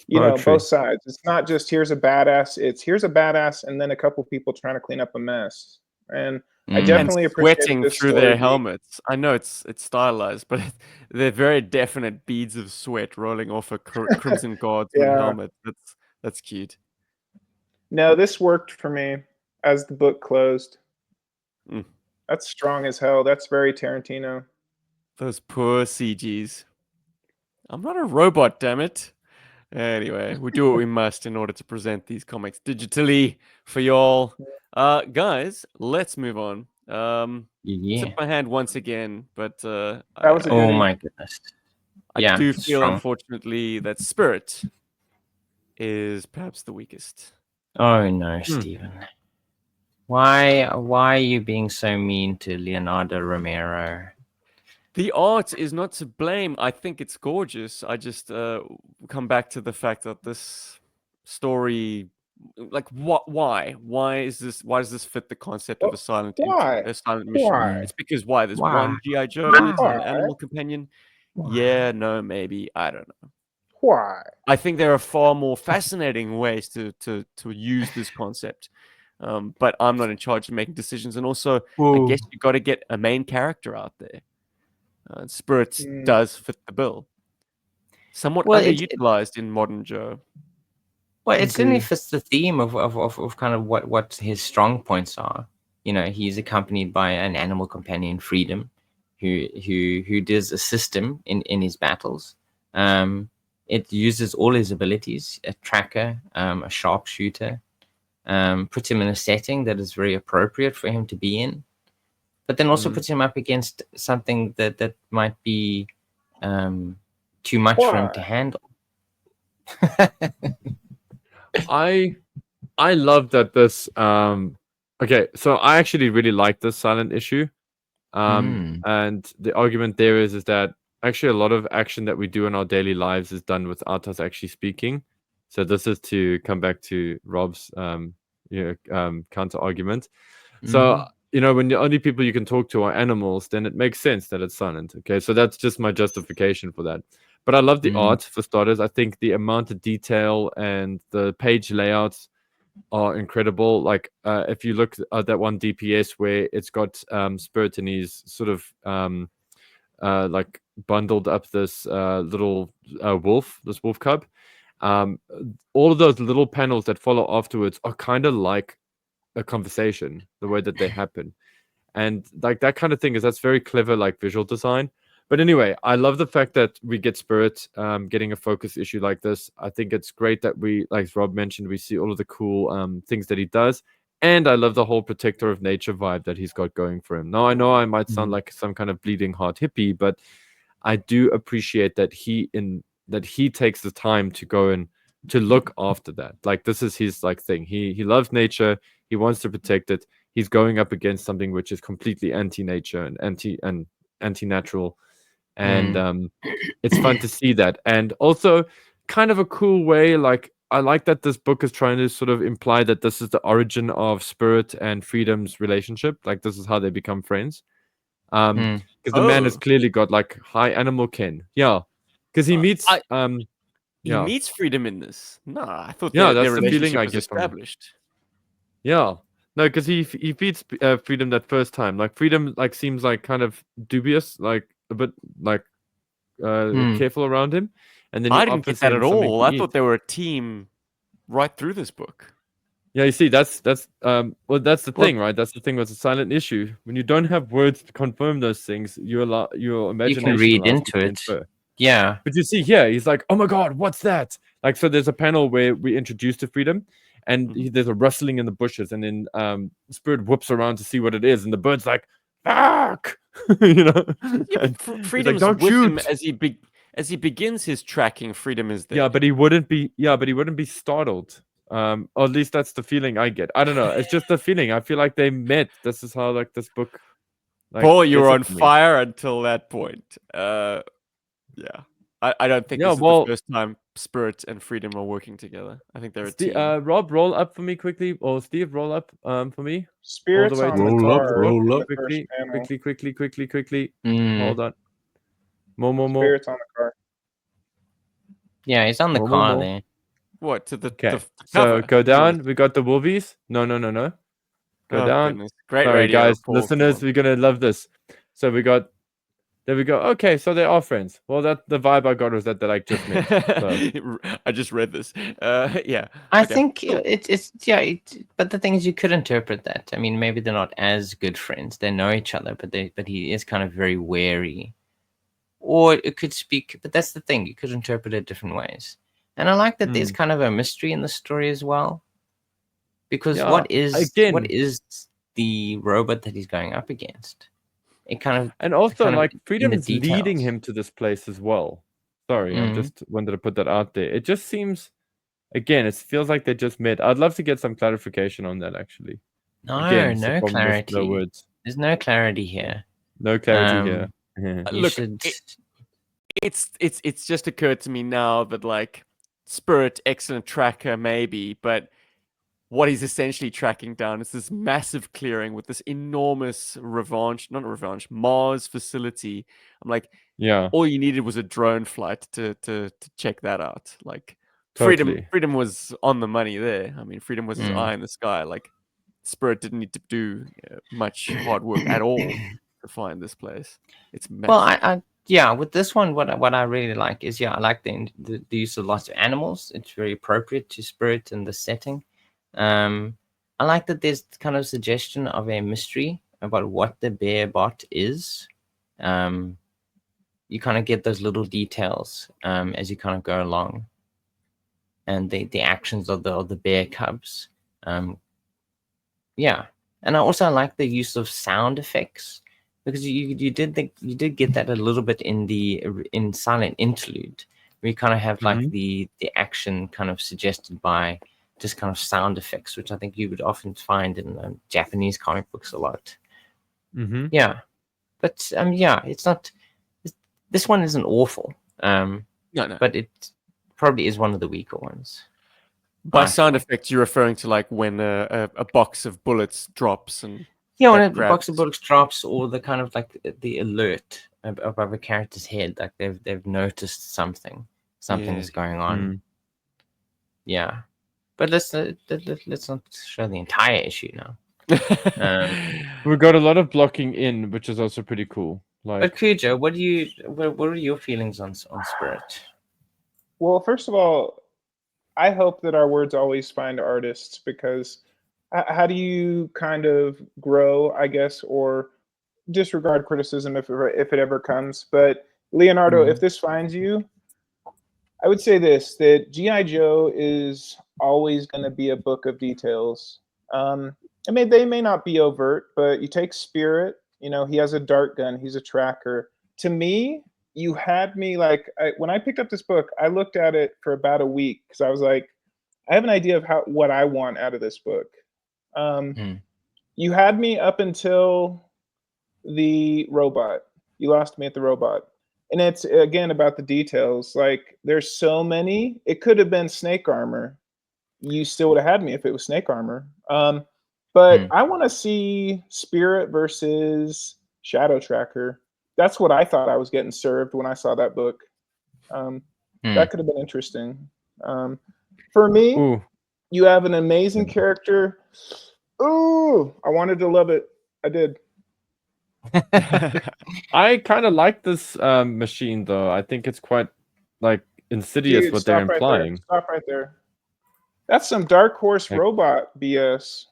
both sides. It's not just here's a badass, it's here's a badass and then a couple people trying to clean up a mess. And I definitely appreciate sweating this through story their helmets. I know it's stylized, but they're very definite beads of sweat rolling off a Crimson Guardsman helmet. That's cute. No, this worked for me as the book closed. That's strong as hell. That's very Tarantino. Those poor CGs. I'm not a robot, damn it. Anyway, we do what we must in order to present these comics digitally for y'all. Guys, let's move on. Tip my hand once again, but that was a oh my goodness. I do feel, unfortunately, that Spirit is perhaps the weakest. Oh no, Stephen. Why are you being so mean to Leonardo Romero? The art is not to blame. I think it's gorgeous. I just come back to the fact that this story, like, why does this fit the concept of a silent mission? It's because there's one GI Joe and it's an animal companion. Yeah, no, maybe, I don't know. Why? I think there are far more fascinating ways to use this concept. But I'm not in charge of making decisions, and also I guess you got to get a main character out there. Spirit does fit the bill. Somewhat underutilized in modern Joe. Well, it certainly fits the theme of kind of what his strong points are. He's accompanied by an animal companion, Freedom, who does assist him in his battles. It uses all his abilities: a tracker, a sharpshooter, puts him in a setting that is very appropriate for him to be in. But then also puts him up against something that might be too much for him to handle. I love that this okay, so I actually really like this silent issue. And the argument there is that actually a lot of action that we do in our daily lives is done without us actually speaking. So this is to come back to Rob's counter argument. So when the only people you can talk to are animals, then it makes sense that it's silent. Okay, so that's just my justification for that. But I love the art, for starters. I think the amount of detail and the page layouts are incredible. Like if you look at that one DPS where it's got Spirit and he's sort of like bundled up this little wolf cub, All of those little panels that follow afterwards are kind of like a conversation, the way that they happen. And like that kind of thing that's very clever, like visual design. But anyway, I love the fact that we get Spirit getting a focus issue like this. I think it's great that we, like Rob mentioned, we see all of the cool things that he does. And I love the whole protector of nature vibe that he's got going for him. Now, I know I might sound like some kind of bleeding heart hippie, but I do appreciate that he takes the time to go and to look after that. Like this is his like thing. He loves nature. He wants to protect it. He's going up against something which is completely anti-nature and anti-natural. And it's fun to see that. And also kind of a cool way, like I like that this book is trying to sort of imply that this is the origin of Spirit and Freedom's relationship. Like this is how they become friends. Because the man has clearly got like high animal kin. Yeah. Because he meets He meets Freedom in this. No, I thought Yeah, their that's the feeling relationship I was get from it. established. Yeah. No, because he feeds Freedom that first time. Like Freedom like seems like kind of dubious, like a bit like careful around him. And then he I didn't get offers that him at something all. to I eat. thought they were a team right through this book. Yeah, you see, that's well, that's the thing, right? That's the thing with the silent issue. When you don't have words to confirm those things, your imagination read allows you into to it. infer. Yeah. But you see here, he's like, "Oh my god, what's that?" Like, so there's a panel where we introduce to Freedom, and there's a rustling in the bushes, and then Spirit whoops around to see what it is, and the bird's like, "Fuck," you know. Yeah, And Freedom's "Don't with shoot." him as he begins his tracking. Freedom is there. Yeah, but he wouldn't be. Yeah, but he wouldn't be startled. Or at least that's the feeling I get. I don't know. It's just the feeling. I feel like they met. This is how like this book. Like, Paul, you were gets it on to me. fire until that point. Yeah. I don't think Yeah, this is well- the first time Spirit and Freedom are working together. I think they're a team. Rob, roll up for me quickly, or Steve, roll up for me. Spirits way on to the the Roll up, car. roll in up. the first panel. Quickly. Mm. Hold on. More. Spirits on the car. Yeah, he's on the More, car more. there. What to the Okay. the cover? So go down. We got the wolvies. No. Go Oh, down. goodness. Great Sorry, radio, guys, Paul, come listeners, on. we're gonna love this. So there we go. Okay, so they are friends. Well, that the vibe I got was that I just met. So. I just read this. Yeah. I okay. think it's but the thing is, you could interpret that. I mean, maybe they're not as good friends. They know each other, but he is kind of very wary. Or it could speak, but that's the thing. You could interpret it different ways. And I like that there's kind of a mystery in the story as well. Because Yeah, what is again- the robot that he's going up against? It kind of And also, kind of like, in the Freedom's leading details. him to this place as well. Sorry, I Mhm. just wanted to put that out there. It just seems, again, it feels like they just met. I'd love to get some clarification on that, actually. No, Again, it's the no problem with clarity. no words. There's no clarity here. No clarity here. You Look, should. it's just occurred to me now that like Spirit, excellent tracker, maybe, but what he's essentially tracking down is this massive clearing with this enormous Mars facility. I'm like, Yeah, all you needed was a drone flight to check that out. Like totally. Freedom was on the money there. I mean, Freedom was his Mm. eye in the sky. Like Spirit didn't need to do much hard work at all to find this place. It's massive. Well, yeah, with this one, what I really like is, I like the use of lots of animals. It's very appropriate to Spirit and the setting. I like that there's kind of suggestion of a mystery about what the bear bot is. You kind of get those little details as you kind of go along, and the actions of the bear cubs. Yeah, and I also like the use of sound effects, because you did get that a little bit in Silent Interlude, where you kind of have like the action kind of suggested by just kind of sound effects, which I think you would often find in Japanese comic books a lot. Mm-hmm. Yeah, but it's not. This one isn't awful. No. But it probably is one of the weaker ones. By I sound feel. effects, you're referring to like when a box of bullets drops and When that a box of grabs- bullets drops, or the kind of like the alert above a character's head, like they've noticed something Yeah. is going on. Yeah, but let's not show the entire issue now. We got a lot of blocking in, which is also pretty cool. Like, But Cujo, what are your feelings on Spirit? Well, first of all, I hope that our words always find artists, because how do you kind of grow, I guess, or disregard criticism if it ever comes? But Leonardo, if this finds you, I would say this, that GI Joe is always going to be a book of details. They may not be overt, but you take Spirit. You know, he has a dart gun. He's a tracker. To me, you had me like when I picked up this book, I looked at it for about a week because I was like, I have an idea of what I want out of this book. You had me up until the robot. You lost me at the robot. And it's again about the details. Like there's so many. It could have been snake armor. You still would have had me if it was snake armor. But I want to see Spirit versus Shadow Tracker. That's what I thought I was getting served when I saw that book. That could have been interesting. For me, Ooh. you have an amazing character. Ooh, I wanted to love it. I did. I kind of like this machine though. I think it's quite like insidious Dude, what they're stop right implying. there. Stop right there. That's some Dark Horse robot BS.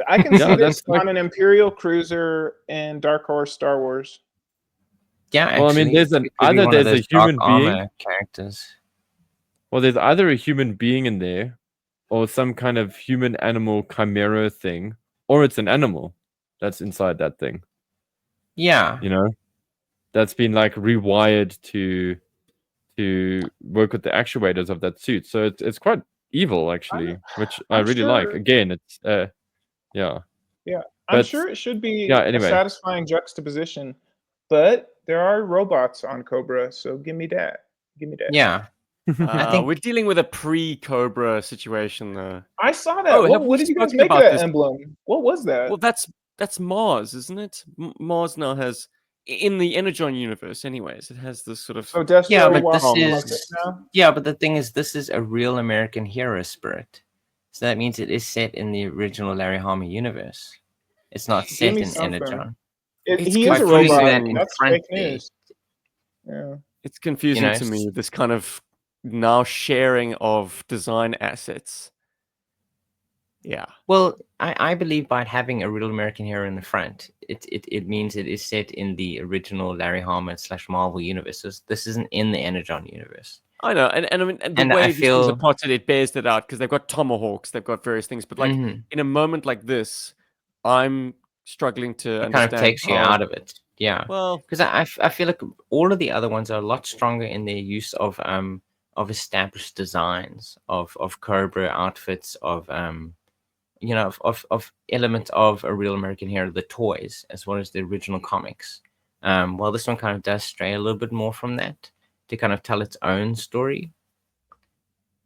I can see this on an Imperial cruiser in Dark Horse Star Wars. Yeah, actually, well, I mean, there's a human being characters. Well, there's either a human being in there, or some kind of human animal chimera thing, or it's an animal that's inside that thing. Yeah, You know, that's been like rewired to work with the actuators of that suit. So it's quite evil actually, which I really like. Again, it's yeah. Yeah, I'm sure it should be a satisfying juxtaposition, but there are robots on Cobra, so give me that. Give me that. Yeah. I think we're dealing with a pre-Cobra situation, though. I saw that. What did you guys make of that emblem? What was that? Well, that's Mars, isn't it? Mars now has, in the Energon universe, anyways, it has this sort of. Oh, Destro yeah, but this is is yeah, but the thing is, this is a real American hero spirit, so that means it is set in the original Larry Hama universe. It's not set in Energon. He is a robot. That's fake news. Yeah, it's confusing to me. This kind of now sharing of design assets. Yeah. Well, I believe by having a real American hero in the front, it means it is set in the original Larry Hama / Marvel universe. This isn't in the Energon universe. I know, and I mean, and the way these things are plotted, it bears that out because they've got tomahawks, they've got various things. But like in a moment like this, I'm struggling to understand. Kind of takes you out of it. Yeah. Well, because I feel like all of the other ones are a lot stronger in their use of established designs of Cobra outfits of elements of a real American hero, the toys, as well as the original comics. While this one kind of does stray a little bit more from that to kind of tell its own story.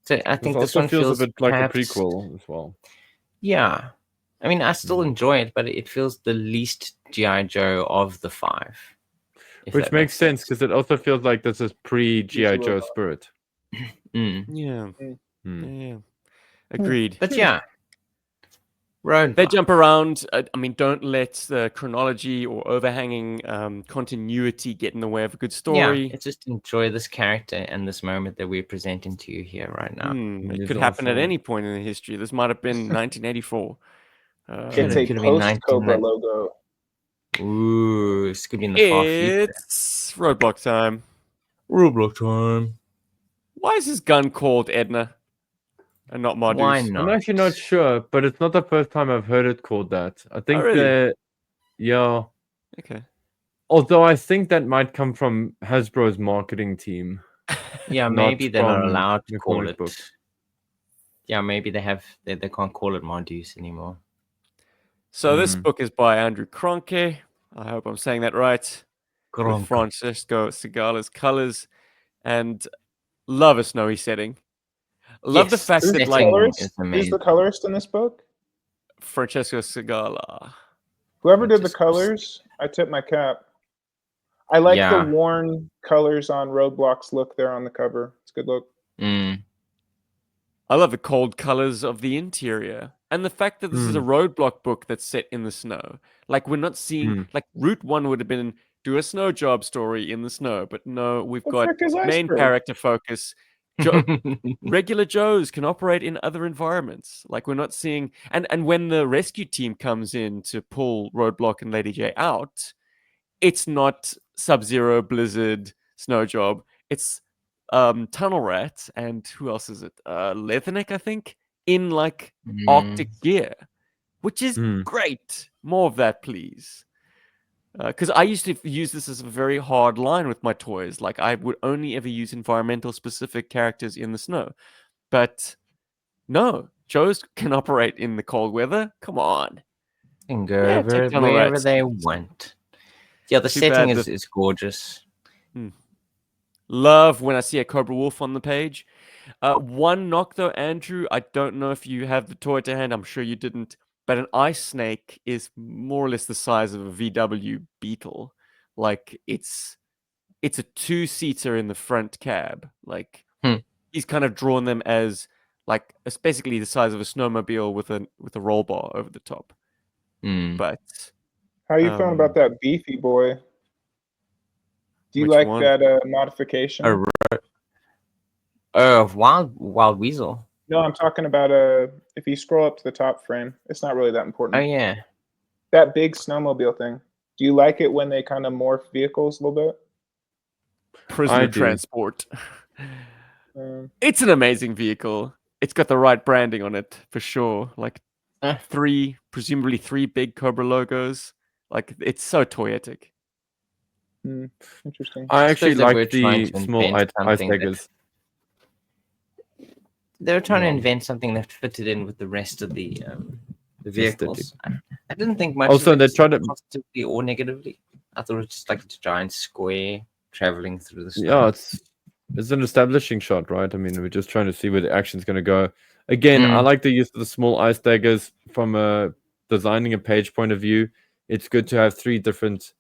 So I think this one feels a bit like a prequel as well. Yeah. I mean, I still enjoy it, but it feels the least G.I. Joe of the 5. Which makes sense, because it also feels like this is pre-G.I. Joe spirit. Yeah. Agreed. But yeah. Roadblock. They jump around. I mean, don't let the chronology or overhanging continuity get in the way of a good story. Yeah, just enjoy this character and this moment that we're presenting to you here right now. It could happen at any point in the history. This might have been 1984. It's a post-Cobra logo. Ooh, this could be in the far future. It's Roadblock time. Roadblock time. Why is his gun called Edna and not Mardus? Why not? I'm actually not sure, but it's not the first time I've heard it called that. I think yeah. Okay. Although I think that might come from Hasbro's marketing team. Yeah, maybe they're not allowed to call it. Book. Yeah, maybe they can't call it Mardus anymore. So this book is by Andrew Cronke. I hope I'm saying that right. With Francesco Segala's colors, and love a snowy setting. Love the fact that who's the colorist in this book? Francesco Segala. Whoever did the colors, I tip my cap. I like the worn colors on Roadblock's look there on the cover. It's a good look. I love the cold colors of the interior. And the fact that this is a Roadblock book that's set in the snow. Like, we're not seeing... Like, Route 1 would have been do a snow job story in the snow. But no, we've got main character focus Regular Joes can operate in other environments. Like we're not seeing, and when the rescue team comes in to pull Roadblock and Lady J out, it's not Sub-Zero, Blizzard, Snowjob. It's Tunnel Rat, and who else is it? Leatherneck, I think, in like Arctic gear, which is great. More of that, please. Because I used to use this as a very hard line with my toys. Like I would only ever use environmental specific characters in the snow. But no, Joes can operate in the cold weather. Come on. And go Yeah, over take Tunnel wherever Rats. they want. Yeah, the Too setting bad is gorgeous. Love when I see a Cobra Wolf on the page. One knock though, Andrew. I don't know if you have the toy to hand. I'm sure you didn't. But an ice snake is more or less the size of a VW Beetle. Like it's a 2-seater in the front cab. Like he's kind of drawn them as like it's basically the size of a snowmobile with a roll bar over the top. But How are you feeling about that beefy boy? Do you Which like one? that modification? Wild Weasel. No, I'm talking about if you scroll up to the top frame, it's not really that important. Oh yeah. That big snowmobile thing. Do you like it when they kind of morph vehicles a little bit? prisoner do. transport. It's an amazing vehicle. It's got the right branding on it for sure. Like presumably three big Cobra logos. Like it's so toyetic. Interesting. I actually suppose they were like trying the to small invent ice something that- daggers. They were trying to Yeah. invent something that fitted in with the rest of the vehicles. I didn't think much Also, of they it tried to- positively or negatively. I thought it was just like a giant square traveling through the snow. Yeah, it's an establishing shot, right? I mean, we're just trying to see where the action's going to go. Again, I like the use of the small ice daggers from a designing a page point of view. It's good to have 3 different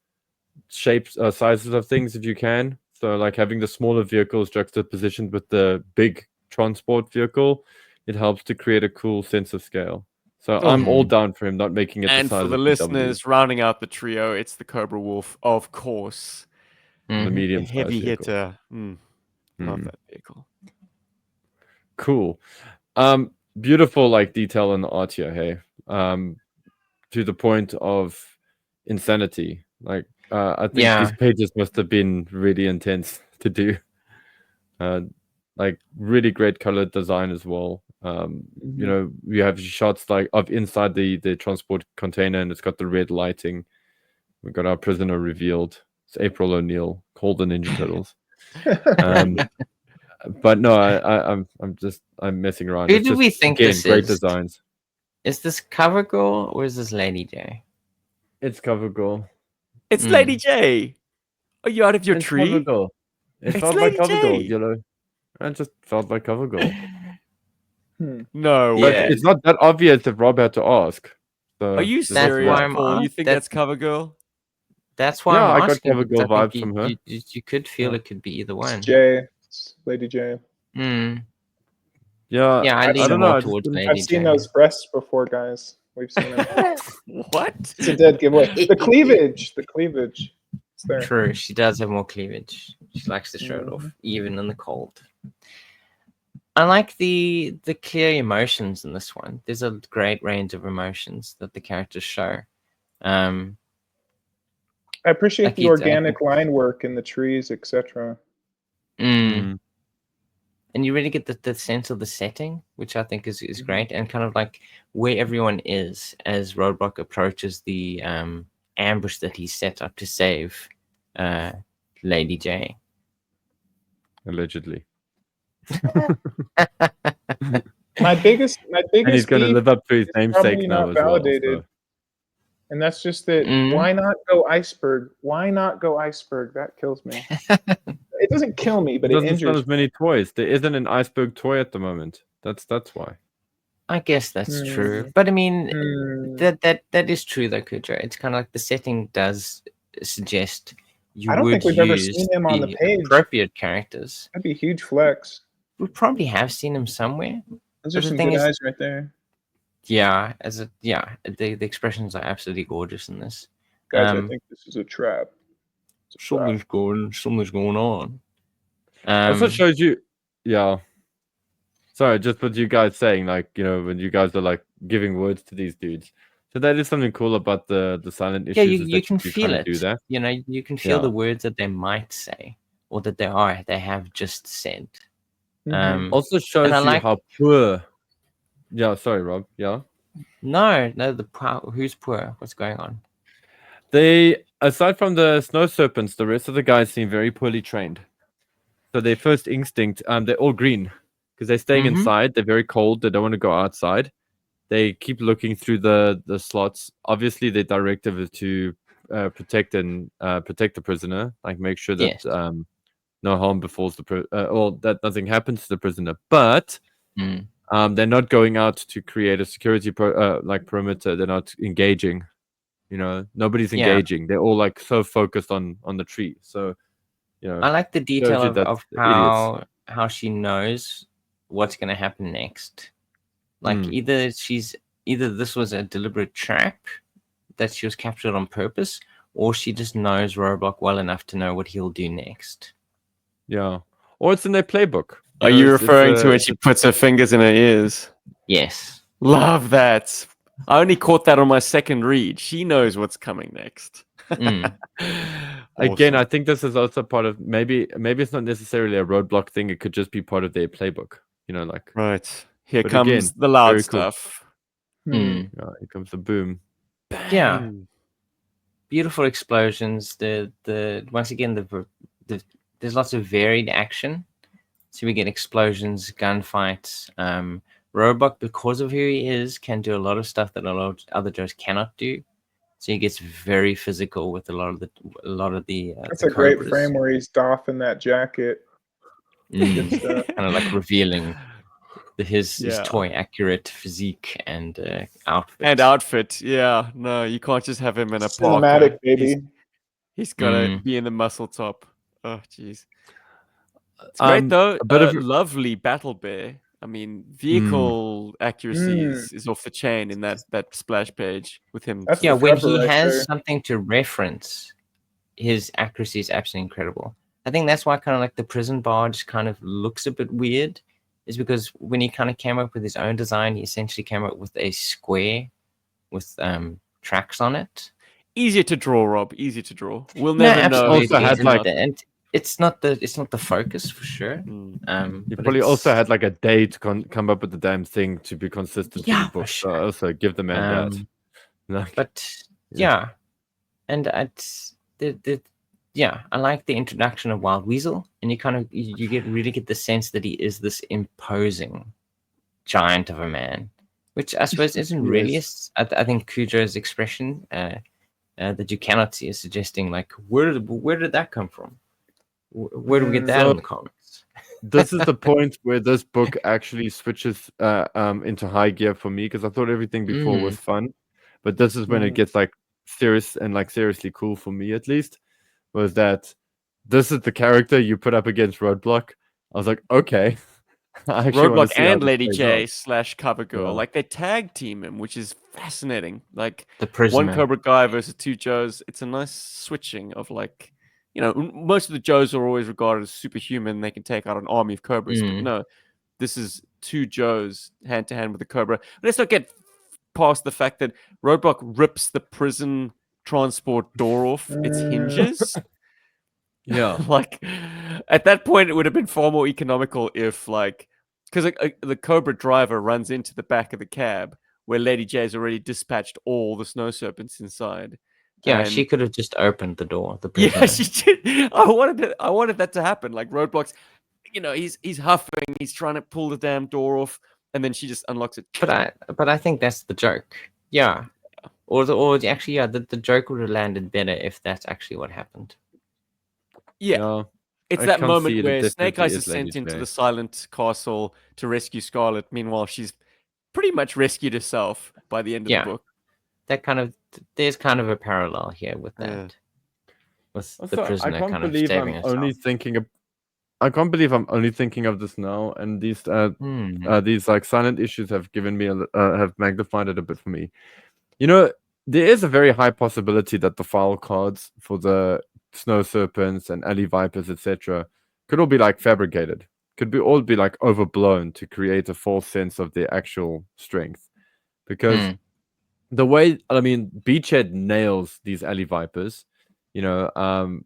shapes, sizes of things if you can. So, like having the smaller vehicles juxtapositioned with the big transport vehicle, it helps to create a cool sense of scale. So I'm all down for him not making it And the size for the of listeners, rounding out the trio, it's the Cobra Wolf, of course. the medium A heavy vehicle. hitter. Love that vehicle. Cool. Beautiful like detail in the art here, hey. To the point of insanity. Like I think these pages must have been really intense to do. Like really great color design as well. You know, we have shots like of inside the transport container, and it's got the red lighting. We've got our prisoner revealed. It's April O'Neil, called the Ninja Turtles. But no, I'm messing around. Who It's do just, we think again, this great is? designs. Is this Cover Girl or is this Lady J? It's Cover Girl. It's Lady J. Are you out of your It's tree? Cover Girl. It It's felt Lady like Cover Girl, J. you know. I just felt like Cover Girl. No But way. it's not that obvious if Rob had to ask. So Are you this is serious, why why. I'm Paul? You asked. think that's Cover Girl? That's why Yeah, I'm I got asking. Cover because Girl I think vibes from her. You could feel it could be either one. It's J. It's Lady J. Yeah, Yeah, I lean don't know. more I just towards didn't- Lady I've seen J. those breasts before, guys. We've seen them. What? It's a dead giveaway. The cleavage. The cleavage. It's there. True, she does have more cleavage. She likes to show it off, even in the cold. I like the clear emotions in this one. There's a great range of emotions that the characters show. I appreciate Like the you- I organic line work in the trees, etc. And you really get the sense of the setting, which I think is great, and kind of like where everyone is as Roadblock approaches the ambush that he set up to save Lady J. Allegedly. My biggest And he's going to beef live up to his is namesake probably now not as well. validated. So. And that's just that. Mhm. Why not go iceberg? Why not go iceberg? That kills me. It doesn't kill me, but It it doesn't sell injures as many toys. There isn't an iceberg toy at the moment. That's why. I guess that's true, but I mean me. that is true though, Cujo. It's kind of like the setting does suggest you I don't would think we've ever use seen him on the page. appropriate characters. That'd be a huge flex. We probably have seen him somewhere. Those But are the some thing good is- eyes right there. Yeah, the expressions are absolutely gorgeous in this. Guys, I think this is a trap. It's a trap. Something's going on. Also shows you, yeah. Sorry, just what you guys saying, like, you know, when you guys are like giving words to these dudes. So that is something cool about the silent issues. Yeah, is you that can you feel kind of do it. that. You know, you can feel Yeah. the words that they might say or that they have just said. Mhm. Also shows I you like- how poor. Yeah, sorry, Rob. Yeah. No, who's poor? What's going on? They, aside from the snow serpents, the rest of the guys seem very poorly trained. So their first instinct, they're all green because they're staying Mhm. inside. They're very cold. They don't want to go outside. They keep looking through the slots. Obviously, their directive is to protect the prisoner, like make sure that Yes. no harm befalls or that nothing happens to the prisoner. But Mm. they're not going out to create a security perimeter. They're not engaging. You know, nobody's Yeah. engaging. They're all like so focused on the tree. So, you know, I like the detail you that of idiots. how she knows what's going to happen next. Like Mm. either this was a deliberate trap that she was captured on purpose, or she just knows Roadblock well enough to know what he'll do next. Yeah, or it's in their playbook. Are you referring to when she puts her fingers in her ears? Yes. Love that. I only caught that on my second read. She knows what's coming next. Mm. Again, I Awesome. think this is also part of maybe it's not necessarily a Roadblock thing. It could just be part of their playbook. You know, like Right. Here But comes again, the loud very cool. stuff. Mm. yeah, here comes the boom. Yeah. Bang. Beautiful explosions. The once again the there's lots of varied action. So we get explosions, gunfights. Roadblock, because of who he is, can do a lot of stuff that a lot of other Joes cannot do. So he gets very physical with a lot of the. That's the a great Cobras. frame where he's doffing that jacket. Good stuff. Kind of like revealing his Yeah. toy accurate physique and outfit. And outfit. Yeah. No, you can't just have him in a parka. Cinematic, baby. He's got to be in the muscle top. Oh, jeez. It's Um, great, though. a bit of- Lovely battle bear. I mean, vehicle accuracy is off the chain in that splash page with him. That's Yeah, the when cover he right has there. something to reference, his accuracy is absolutely incredible. I think that's why kind of like the prison barge kind of looks a bit weird, is because when he kind of came up with his own design, he essentially came up with a square with tracks on it. Easier to draw, Rob. Easier to draw. We'll No, never know. absolutely. Also had, like- and it's not the focus for sure. You but probably also it's- had like a day to come up with the damn thing to be consistent Yeah, in the for book. sure. So also give the man that. Like, But Yeah. yeah, and it's I like the introduction of Wild Weasel, and you kind of really get the sense that he is this imposing giant of a man, which I suppose isn't really. Yes. I think Cujo's expression that you cannot see is suggesting like where did that come from? Where do we get that So- in the comics? this is the point where this book actually switches into high gear for me, because I thought everything before was fun, but this is when it gets like serious and like seriously cool for me, at least, was that this is the character you put up against Roadblock. I was like, okay. I actually wanna Roadblock see how and this Lady plays J out. / Cover Girl. Yeah. Like they tag team him, which is fascinating. Like The prisoner. one Cobra guy versus two Joes. It's a nice switching of like, you know, most of the Joes are always regarded as superhuman. They can take out an army of Cobras. But no, this is two Joes hand to hand with a Cobra. But let's not get past the fact that Roadblock rips the prison transport door off its hinges. Yeah. Like at that point, it would have been far more economical if, like, because the Cobra driver runs into the back of the cab where Lady J's already dispatched all the snow serpents inside. Yeah, And- she could have just opened the door. The Yeah, prisoner. she did. I wanted that to happen. Like Roadblock's, you know, he's huffing, he's trying to pull the damn door off, and then she just unlocks it. But I think that's the joke. Yeah. Or actually, yeah, the joke would have landed better if that's actually what happened. Yeah. It's I that can't moment see it. It where Snake definitely Eyes is is sent Lady into J. the silent castle to rescue Scarlet. Meanwhile, she's pretty much rescued herself by the end of Yeah. the book. That kind of there's kind of a parallel here with that. Yeah. With the Also, prisoner I can't kind of believe saving I'm herself. only thinking of. I can't believe I'm only thinking of this now, and these like silent issues have given me have magnified it a bit for me. You know, there is a very high possibility that the file cards for the snow serpents and alley vipers, etc., could all be like fabricated. could be all be like overblown to create a false sense of their actual strength. Because the way, I mean, Beachhead nails these alley vipers. You know,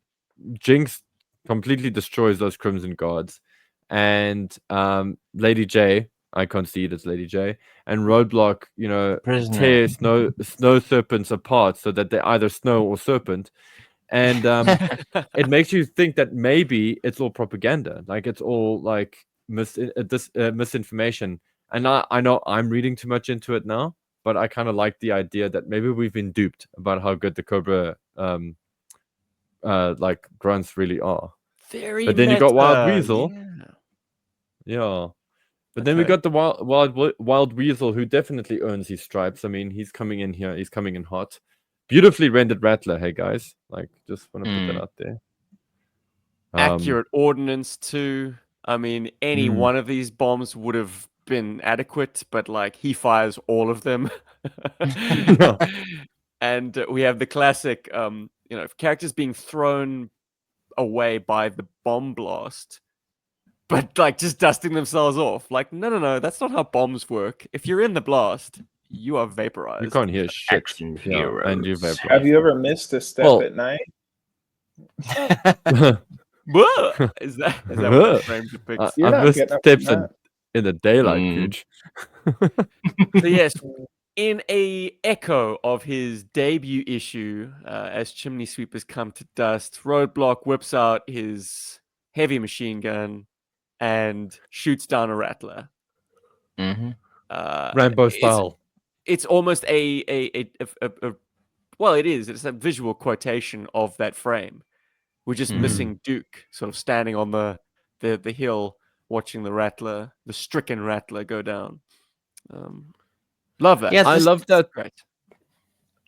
Jinx completely destroys those Crimson Guards, and Lady J, I concede it's Lady J, and Roadblock, you know, Prisoner. tear snow serpents apart so that they're either snow or serpent, and it makes you think that maybe it's all propaganda, like it's all like misinformation. And I know I'm reading too much into it now, but I kind of like the idea that maybe we've been duped about how good the Cobra like grunts really are. Very But then you got Wild meta, Weasel. yeah. But then we Okay. got the Wild Weasel, who definitely earns his stripes. I mean, he's coming in here. He's coming in hot. Beautifully rendered Rattler. Hey guys, like just want to put that out there. Accurate ordnance too. I mean, any one of these bombs would have been adequate, but like he fires all of them. And we have the classic, you know, characters being thrown away by the bomb blast, but like just dusting themselves off. Like, no, that's not how bombs work. If you're in the blast, you are vaporized. You can't hear shit. Action heroes. And you vaporize. Have you ever missed a step at night? Is that what the frame depicts? You're I've not missed getting up steps from in the daylight, Cujo. So yes, in a echo of his debut issue, as Chimney Sweepers come to dust, Roadblock whips out his heavy machine gun and shoots down a Rattler. Rambo style. It's almost well, it is. It's a visual quotation of that frame. We're just missing Duke, sort of standing on the hill, watching the Rattler, the stricken Rattler, go down. Love that. Yeah, I love that. Great.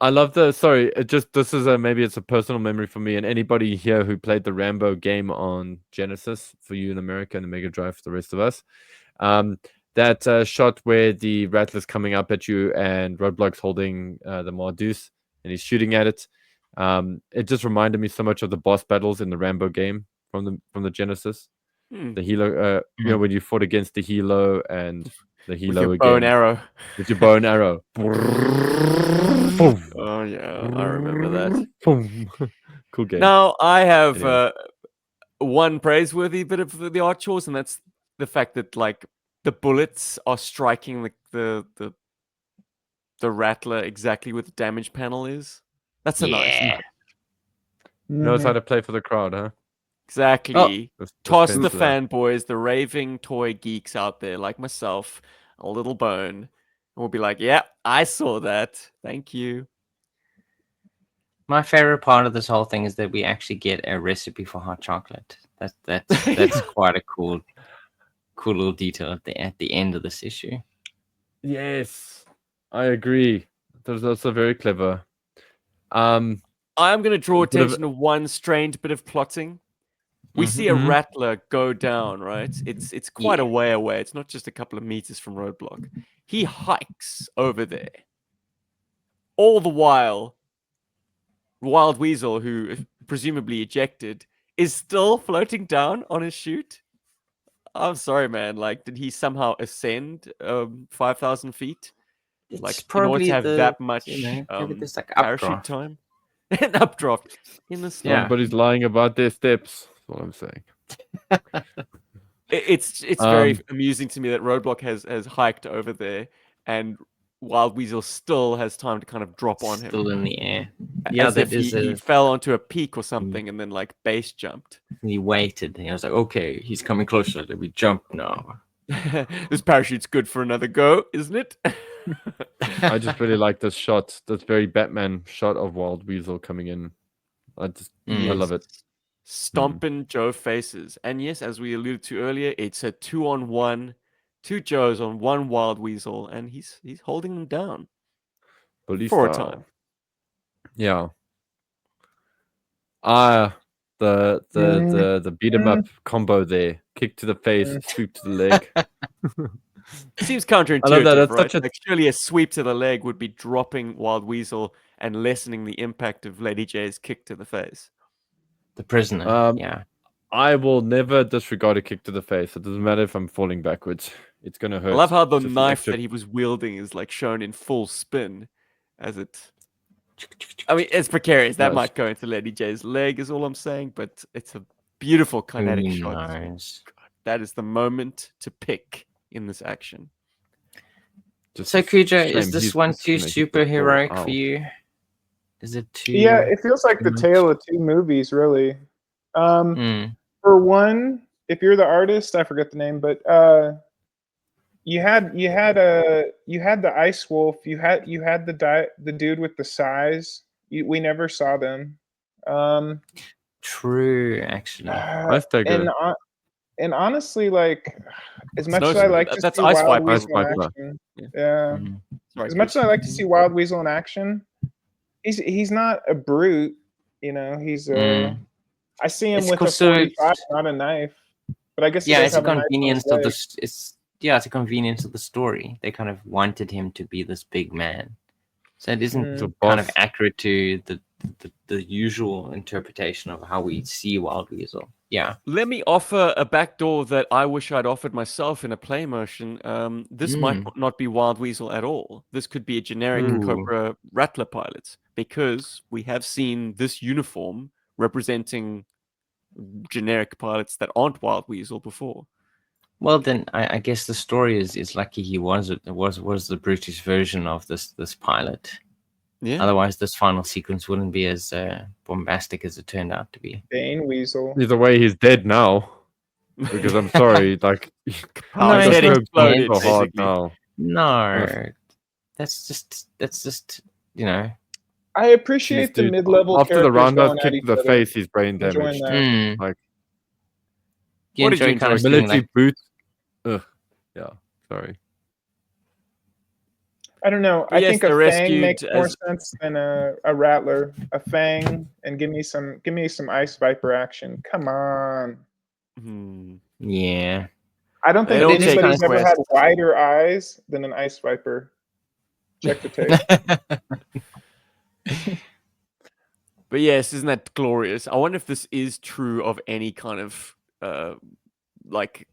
I love the. Sorry, this is maybe it's a personal memory for me and anybody here who played the Rambo game on Genesis, for you in America, and the Mega Drive for the rest of us. That shot where the Rattler's coming up at you and Roadblock's holding the Marduce and he's shooting at it. It just reminded me so much of the boss battles in the Rambo game from the Genesis. The Hilo, you know, when you fought against the Hilo and the Hilo With your again. bow and arrow. With your bow and arrow. Oh yeah, I remember that. Cool game. Now I have Anyway. one praiseworthy bit of the art chores, and that's the fact that like the bullets are striking the Rattler exactly where the damage panel is. That's a nice touch. Knows how to play for the crowd, huh? Exactly. That's Toss the pencil out. fanboys, the raving toy geeks out there like myself, a little bone. And we'll be like, yeah, I saw that. Thank you. My favorite part of this whole thing is that we actually get a recipe for hot chocolate. That's quite a cool little detail at the end of this issue. Yes, I agree. That's also very clever. I'm going to draw Bit of- attention to one strange bit of plotting. We see a Rattler go down, right? It's quite a way away. It's not just a couple of meters from Roadblock. He hikes over there. All the while, Wild Weasel, who presumably ejected, is still floating down on his chute. I'm sorry, man. Like, did he somehow ascend 5,000 feet? It's Like, in order probably to have that much maybe there's like parachute updraft. time? An updraft in the snow. Yeah. Somebody's lying about their steps. That's what I'm saying. It's very amusing to me that Roadblock has hiked over there, and Wild Weasel still has time to kind of drop on him. Still in the air. Yeah, As if he fell onto a peak or something and then like base jumped. He waited. And I was like, okay, he's coming closer. We jump now. This parachute's good for another go, isn't it? I just really like this shot. This very Batman shot of Wild Weasel coming in. I love it. Stomping Joe faces. And yes, as we alluded to earlier, it's a 2-on-1, 2 Joes on 1 Wild Weasel, and he's holding them down. Bully For a style. time. Yeah. The beat 'em up combo there. Kick to the face, sweep to the leg. Seems counterintuitive, I love that. That's right? such a Like, surely a sweep to the leg would be dropping Wild Weasel and lessening the impact of Lady J's kick to the face. The prisoner. Yeah. I will never disregard a kick to the face. It doesn't matter if I'm falling backwards. It's gonna hurt. I love how the Just an knife extra- that he was wielding is like shown in full spin as it. I mean, it's precarious. That Nice. might go into Lady J's leg, is all I'm saying, but it's a beautiful kinetic Who shot. knows? That is the moment to pick in this action. Just So a Cujo, shame is this he's one just too gonna hit the super ball heroic for out. you? Is it too? Yeah, it feels like the much? tale of two movies, really. Mm. For one, if you're the artist, I forget the name, but you had the Ice Wolf, you had the dude with the size. We never saw them. True, actually. Nice take and it. and honestly, like, as much as I Snow- like to that's see Ice Wild Viper. Weasel in Viper. action, Yeah. yeah. Mm. Sorry, As much as Chris. I like to see Wild Weasel in action, he's not a brute, he's Mm. I see him It's with a also- 45, not a knife. But I guess he Yeah, does it's a have a knife on convenience his of the. leg. It's a convenience of the story. They kind of wanted him to be this big man, so it isn't Mm. The kind of boss. accurate to the usual interpretation of how we see Wild Weasel. Yeah. Let me offer a backdoor that I wish I'd offered myself in a play motion. This might not be Wild Weasel at all. This could be a generic Ooh. Cobra Rattler pilot, because we have seen this uniform representing generic pilots that aren't Wild Weasel before. Well, then I guess the story is lucky he was the British version of this pilot. Yeah. Otherwise, this final sequence wouldn't be as bombastic as it turned out to be. Bane Weasel. Either way, he's dead now. Because I'm sorry, like Power No, head he's not exploded, so hard basically. now. No, that's just I appreciate the Dude, mid-level after the characters roundhouse going at kick each to the other. face, he's brain Enjoying damaged. that. Like you What did you enjoy kind of enjoy, seeing, military like, boots. Ugh. Yeah, sorry. I don't know. But I yes, think a they're Fang rescued makes more as- sense than a Rattler. A Fang, and give me some Ice Viper action. Come on. yeah. I don't They think don't take anybody's ever had conquest. wider eyes than an Ice Viper. Check the tape. But yes, isn't that glorious? I wonder if this is true of any kind of like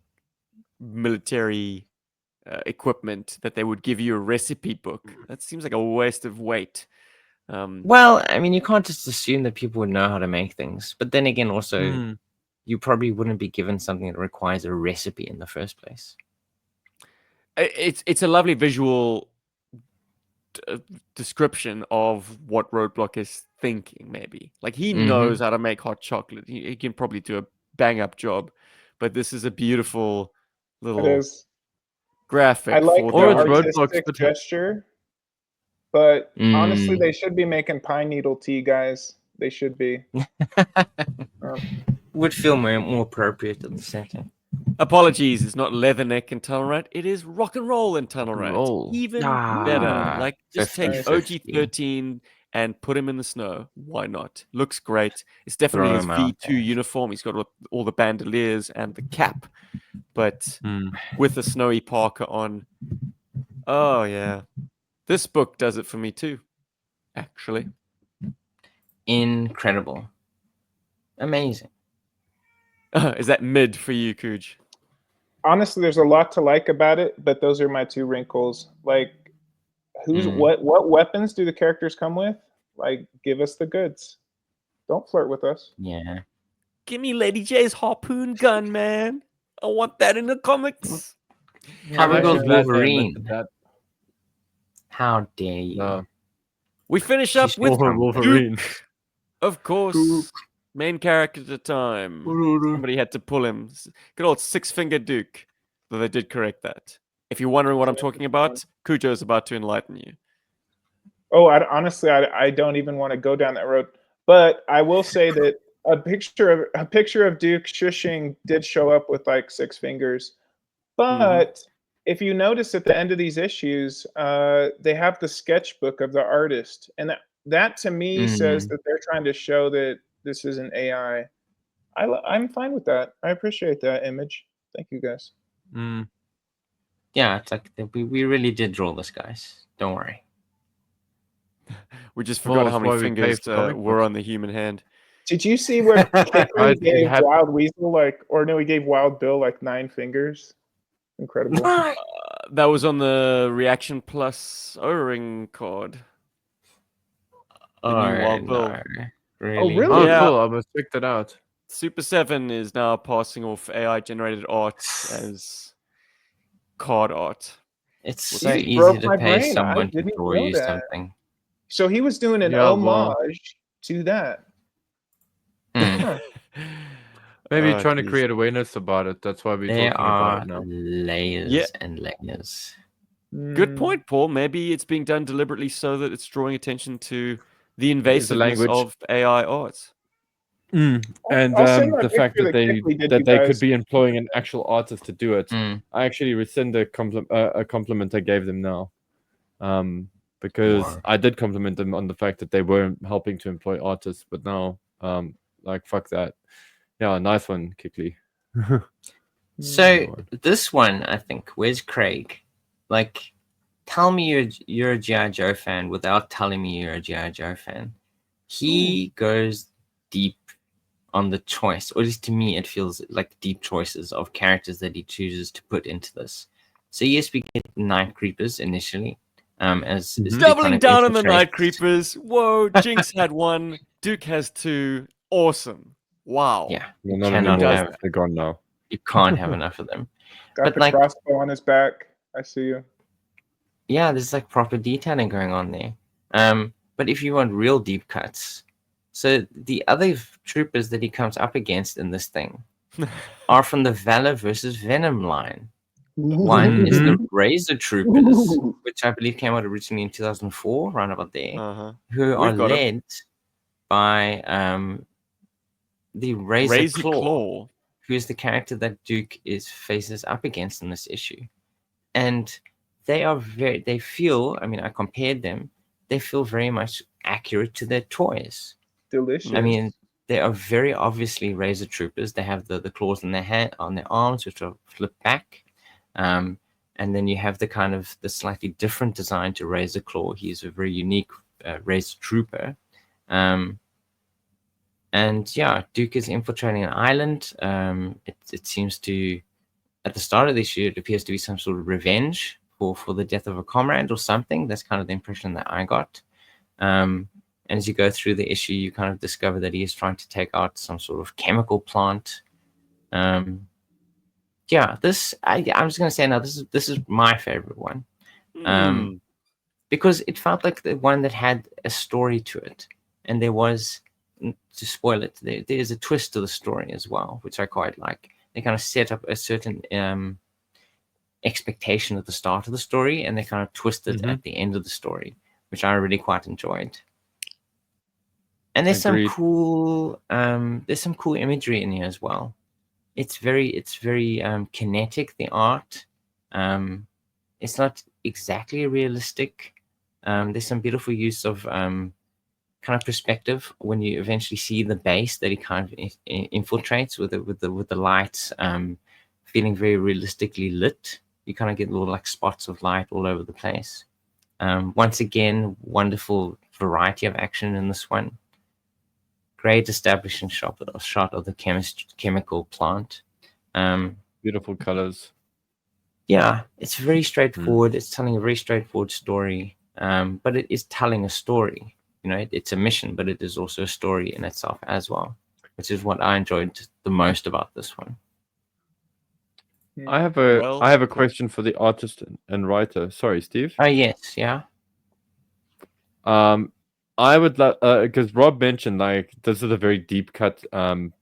military equipment, that they would give you a recipe book. That seems like a waste of weight. Well, I mean, you can't just assume that people would know how to make things. But then again, also, you probably wouldn't be given something that requires a recipe in the first place. It's a lovely visual description of what Roadblock is thinking. Maybe like he knows how to make hot chocolate. He can probably do a bang up job. But this is a beautiful It little is. graphic. I like for the Or it's the- Roadblock's artistic but- gesture, but honestly, Mm. they should be making pine needle tea, guys. They should be. Would feel more appropriate in the setting. Apologies, it's not Leatherneck and Tunnel Rat. It is Rock and Roll and Tunnel Rat. Roll. Even Ah, better. Like, just take 50-50. OG13 and put him in the snow. Why not? Looks great. It's definitely Throw his him out V2 there. uniform. He's got all the bandoliers and the cap, but with a snowy parka on. Oh, yeah. This book does it for me too, actually. Incredible. Amazing. Is that mid for you, Kuj? Honestly, there's a lot to like about it, but those are my two wrinkles. Like, what weapons do the characters come with? Like, give us the goods. Don't flirt with us. Yeah. Give me Lady J's harpoon gun, man. I want that in the comics. How Yeah, about yeah. Wolverine? That, How dare you? no. We finish up She's with Wolverine. Duke, of course. Main character at the time. Somebody had to pull him. Good old six-finger Duke. Though they did correct that. If you're wondering what I'm talking about, Cujo is about to enlighten you. Oh, honestly, I don't even want to go down that road. But I will say that a picture of Duke shushing did show up with like six fingers. But if you notice at the end of these issues, they have the sketchbook of the artist, and that to me says that they're trying to show that this is an AI. I'm fine with that. I appreciate that image. Thank you, guys. Yeah, it's like we really did draw this, guys. Don't worry. We just forgot Well, how that's many why we pay fingers for comic were books. on the human hand. Did you see where I Kickley gave have- Wild Weasel he gave Wild Bill like 9 fingers? Incredible. That was on the Reaction Plus O-Ring card. The new Wild Bill. no. Really? really? Oh, Yeah. cool! I must check that out. Super 7 is now passing off AI-generated art as card art. It's You so just easy broke to my pay brain. I someone to didn't draw know you that. something. So he was doing an Yeah, well- homage to that. Hmm. Huh. Maybe Oh, trying to geez. create awareness about it. That's why we're There talking about are it now. layers Yeah. and layers. Good Mm. point, Paul. Maybe it's being done deliberately so that it's drawing attention to the the invasiveness language. of AI art. And I'll send that the fact picture that they Kickley did, that you they guys. could be employing an actual artist to do it. Mm. I actually rescind a compliment I gave them now, because Wow. I did compliment them on the fact that they were helping to employ artists, but now, like fuck that. Yeah, nice one, Kickley. So this one, I think, where's Craig? Like, tell me you're a GI Joe fan without telling me you're a GI Joe fan. He goes deep on the choice, or at least to me, it feels like deep choices of characters that he chooses to put into this. So yes, we get Night Creepers initially, as the Doubling kind of down on the infiltrates- Night Creepers. Whoa, Jinx had 1. Duke has 2. Awesome. Wow. Yeah, Well, you not cannot anymore. have, They're gone now. you can't have enough of them. Got but the like- crossbow on his back. I see you. Yeah, there's like proper detailing going on there. But if you want real deep cuts, so the other troopers that he comes up against in this thing are from the Valor versus Venom line. One is the Razor Troopers, Ooh. which I believe came out originally in 2004, around about there, Uh-huh. who are We've got 'em. led by the Razor Razor Claw, Claw. who is the character that Duke faces up against in this issue. And they feel, I mean, I compared them, they feel very much accurate to their toys. Delicious. I mean, they are very obviously Razor Troopers. They have the claws on their arms, which are flipped back. And then you have the kind of the slightly different design to Razor Claw. He's a very unique Razor Trooper. And yeah, Duke is infiltrating an island. It seems to, at the start of this year, it appears to be some sort of revenge for the death of a comrade or something. That's kind of the impression that I got. And as you go through the issue, you kind of discover that he is trying to take out some sort of chemical plant. Yeah, I'm just gonna say now, this is my favorite one. Because it felt like the one that had a story to it, and there was, to spoil it, there's a twist to the story as well, which I quite like. They kind of set up a certain expectation at the start of the story, and they kind of twist it at the end of the story, which I really quite enjoyed. And there's Agreed. some cool imagery in here as well. It's very kinetic, the art. It's not exactly realistic. There's some beautiful use of kind of perspective when you eventually see the base that he kind of infiltrates with the lights feeling very realistically lit. You kind of get little like spots of light all over the place. Once again, wonderful variety of action in this one. Great establishing shot of the chemical plant. Beautiful colors. Yeah, it's very straightforward. It's telling a very straightforward story, but it is telling a story. You know, it's a mission, but it is also a story in itself as well, which is what I enjoyed the most about this one. I have Well, a question for the artist and writer. Sorry, Steve. Oh yes, yeah. I would love because Rob mentioned like this is a very deep cut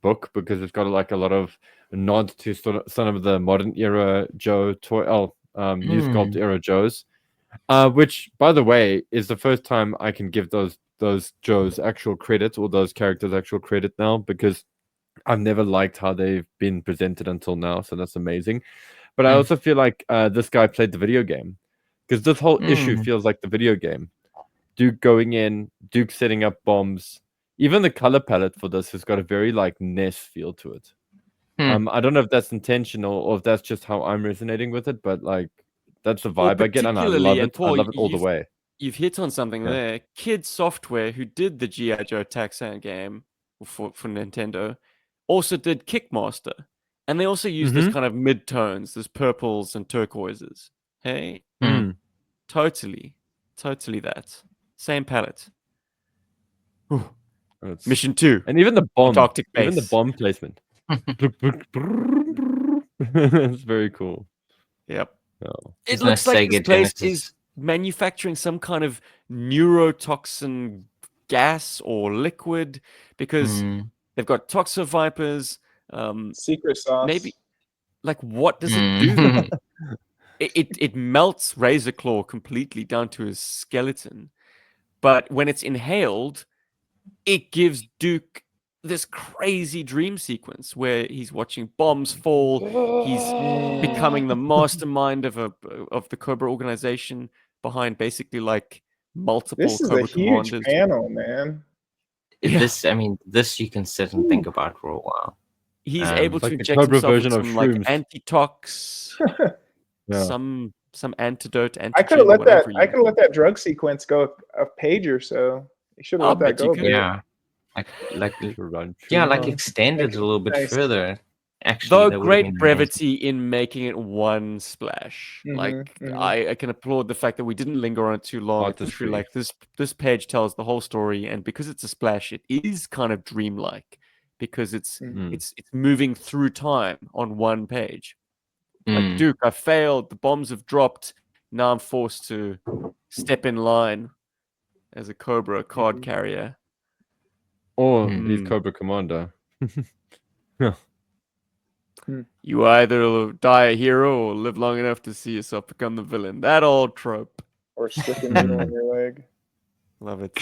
book because it's got like a lot of nods to some of the modern era Joe new sculpt era Joes, which by the way is the first time I can give those Joes actual credit or those characters actual credit now, because I've never liked how they've been presented until now, so that's amazing. But I also feel like this guy played the video game, because this whole issue feels like the video game. Duke going in, Duke setting up bombs. Even the color palette for this has got a very like NES feel to it. I don't know if that's intentional or if that's just how I'm resonating with it, but like that's the vibe I get, and I love it. Paul, I love it all the way. You've hit on something Yeah. there. Kid Software, who did the GI Joe Taxan game, for Nintendo, also did Kickmaster, and they also used this kind of mid-tones, this purples and turquoises. Hey, totally that same palette. Whew. Mission 2, and even the bomb, Antarctic even the base. bomb placement. It's very cool. Yep. Yeah. It Isn't a looks like this Sega place Genesis. is manufacturing some kind of neurotoxin gas or liquid because they've got toxo vipers. Secret sauce. Maybe like what does it do though? It melts Razor Claw completely down to his skeleton, but when it's inhaled, it gives Duke this crazy dream sequence where he's watching bombs fall. He's becoming the mastermind of the Cobra organization behind basically like multiple This is Cobra a huge commanders. panel, man. Yeah. This you can sit and think about for a while. He's able It's to like the inject Cobra himself with version of some like shrooms. antitox, Yeah. some antidote, I antigen, could have let whatever that. I could have let that drug sequence go a page or so. You should I'll have let that bet you go. could. But Yeah. Like extend it a little bit Nice. further. Actually, Though that would have great been amazing. brevity in making it one splash. I can applaud the fact that we didn't linger on it too long. It's Artistry. like this page tells the whole story, and because it's a splash, it is kind of dreamlike because it's moving through time on one page. Like Duke, I failed. The bombs have dropped. Now I'm forced to step in line as a Cobra card carrier. Or he's Cobra Commander. Yeah. You either die a hero or live long enough to see yourself become the villain. That old trope. or stick a needle in your leg. Love it.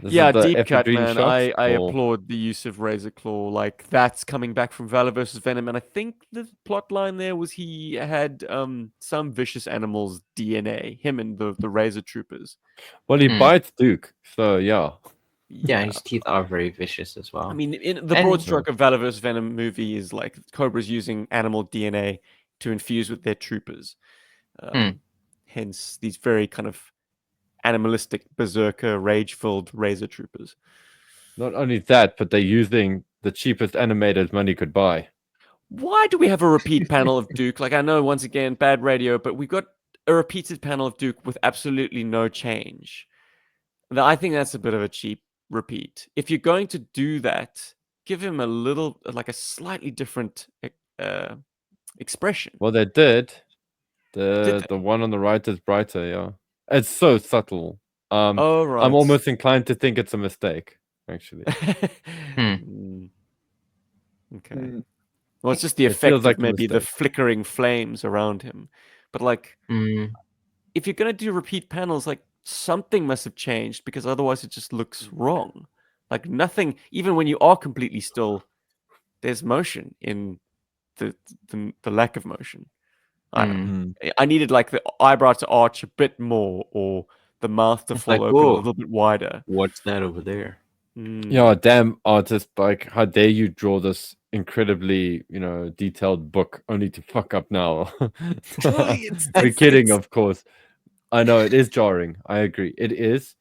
This Yeah, is the deep cut, Ephedrine man. shots, I or- applaud the use of Razor Claw. Like that's coming back from Valor versus Venom, and I think the plot line there was he had some vicious animal's DNA. Him and the Razor Troopers. Well, he bites Duke, so yeah. Yeah, his teeth are very vicious as well. I mean, in the broad stroke of Valor vs. Venom movie is like Cobra's using animal DNA to infuse with their troopers. Hence, these very kind of animalistic, berserker, rage-filled Razor Troopers. Not only that, but they're using the cheapest animators money could buy. Why do we have a repeat panel of Duke? Like, I know, once again, bad radio, but we've got a repeated panel of Duke with absolutely no change. Now, I think that's a bit of a cheap repeat. If you're going to do that, give him a little, like a slightly different expression. Well, they did. The one on the right is brighter, yeah. It's so subtle. Oh, right. I'm almost inclined to think it's a mistake, actually. Okay. Well, it's just the It effect feels of like a maybe the mistake. flickering flames around him. But like, if you're going to do repeat panels, like something must have changed because otherwise it just looks wrong. Like nothing, even when you are completely still, there's motion in the lack of motion. I don't know. I needed like the eyebrow to arch a bit more or the mouth to fall open a little bit wider. What's that over there? Yeah, damn artist, like how dare you draw this incredibly, detailed book only to fuck up now. We're kidding, of course. I know it is jarring. I agree. It is.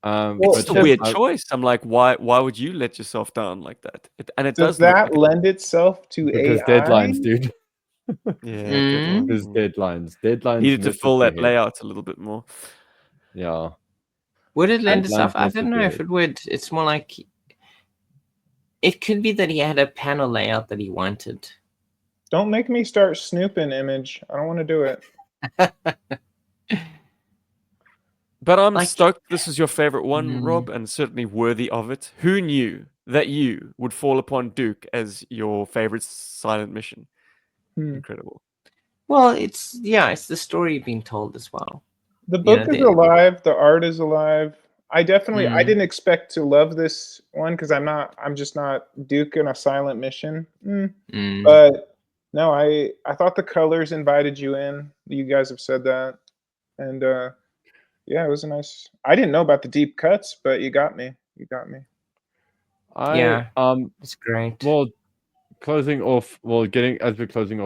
It's a weird choice. I'm like, why would you let yourself down like that? And it Does does look that like lend itself to because AI? deadlines, dude. Yeah, Because deadlines needed to fill that necessary. layout a little bit more. Yeah. Would it lend Deadlines itself? I don't know if necessary. it would. It's more like it could be that he had a panel layout that he wanted. Don't make me start snooping, Image. I don't want to do it. But I'm Like- stoked this is your favorite one, Rob, and certainly worthy of it. Who knew that you would fall upon Duke as your favorite silent mission? Incredible. Well, it's the story being told as well. The book is alive. The art is alive. I definitely, I Mm. didn't expect to love this one because I'm just not Duke in a silent mission. But no, I thought the colors invited you in. You guys have said that, and yeah, it was a nice. I didn't know about the deep cuts, but you got me. You got me. It's great. Well, as we're closing off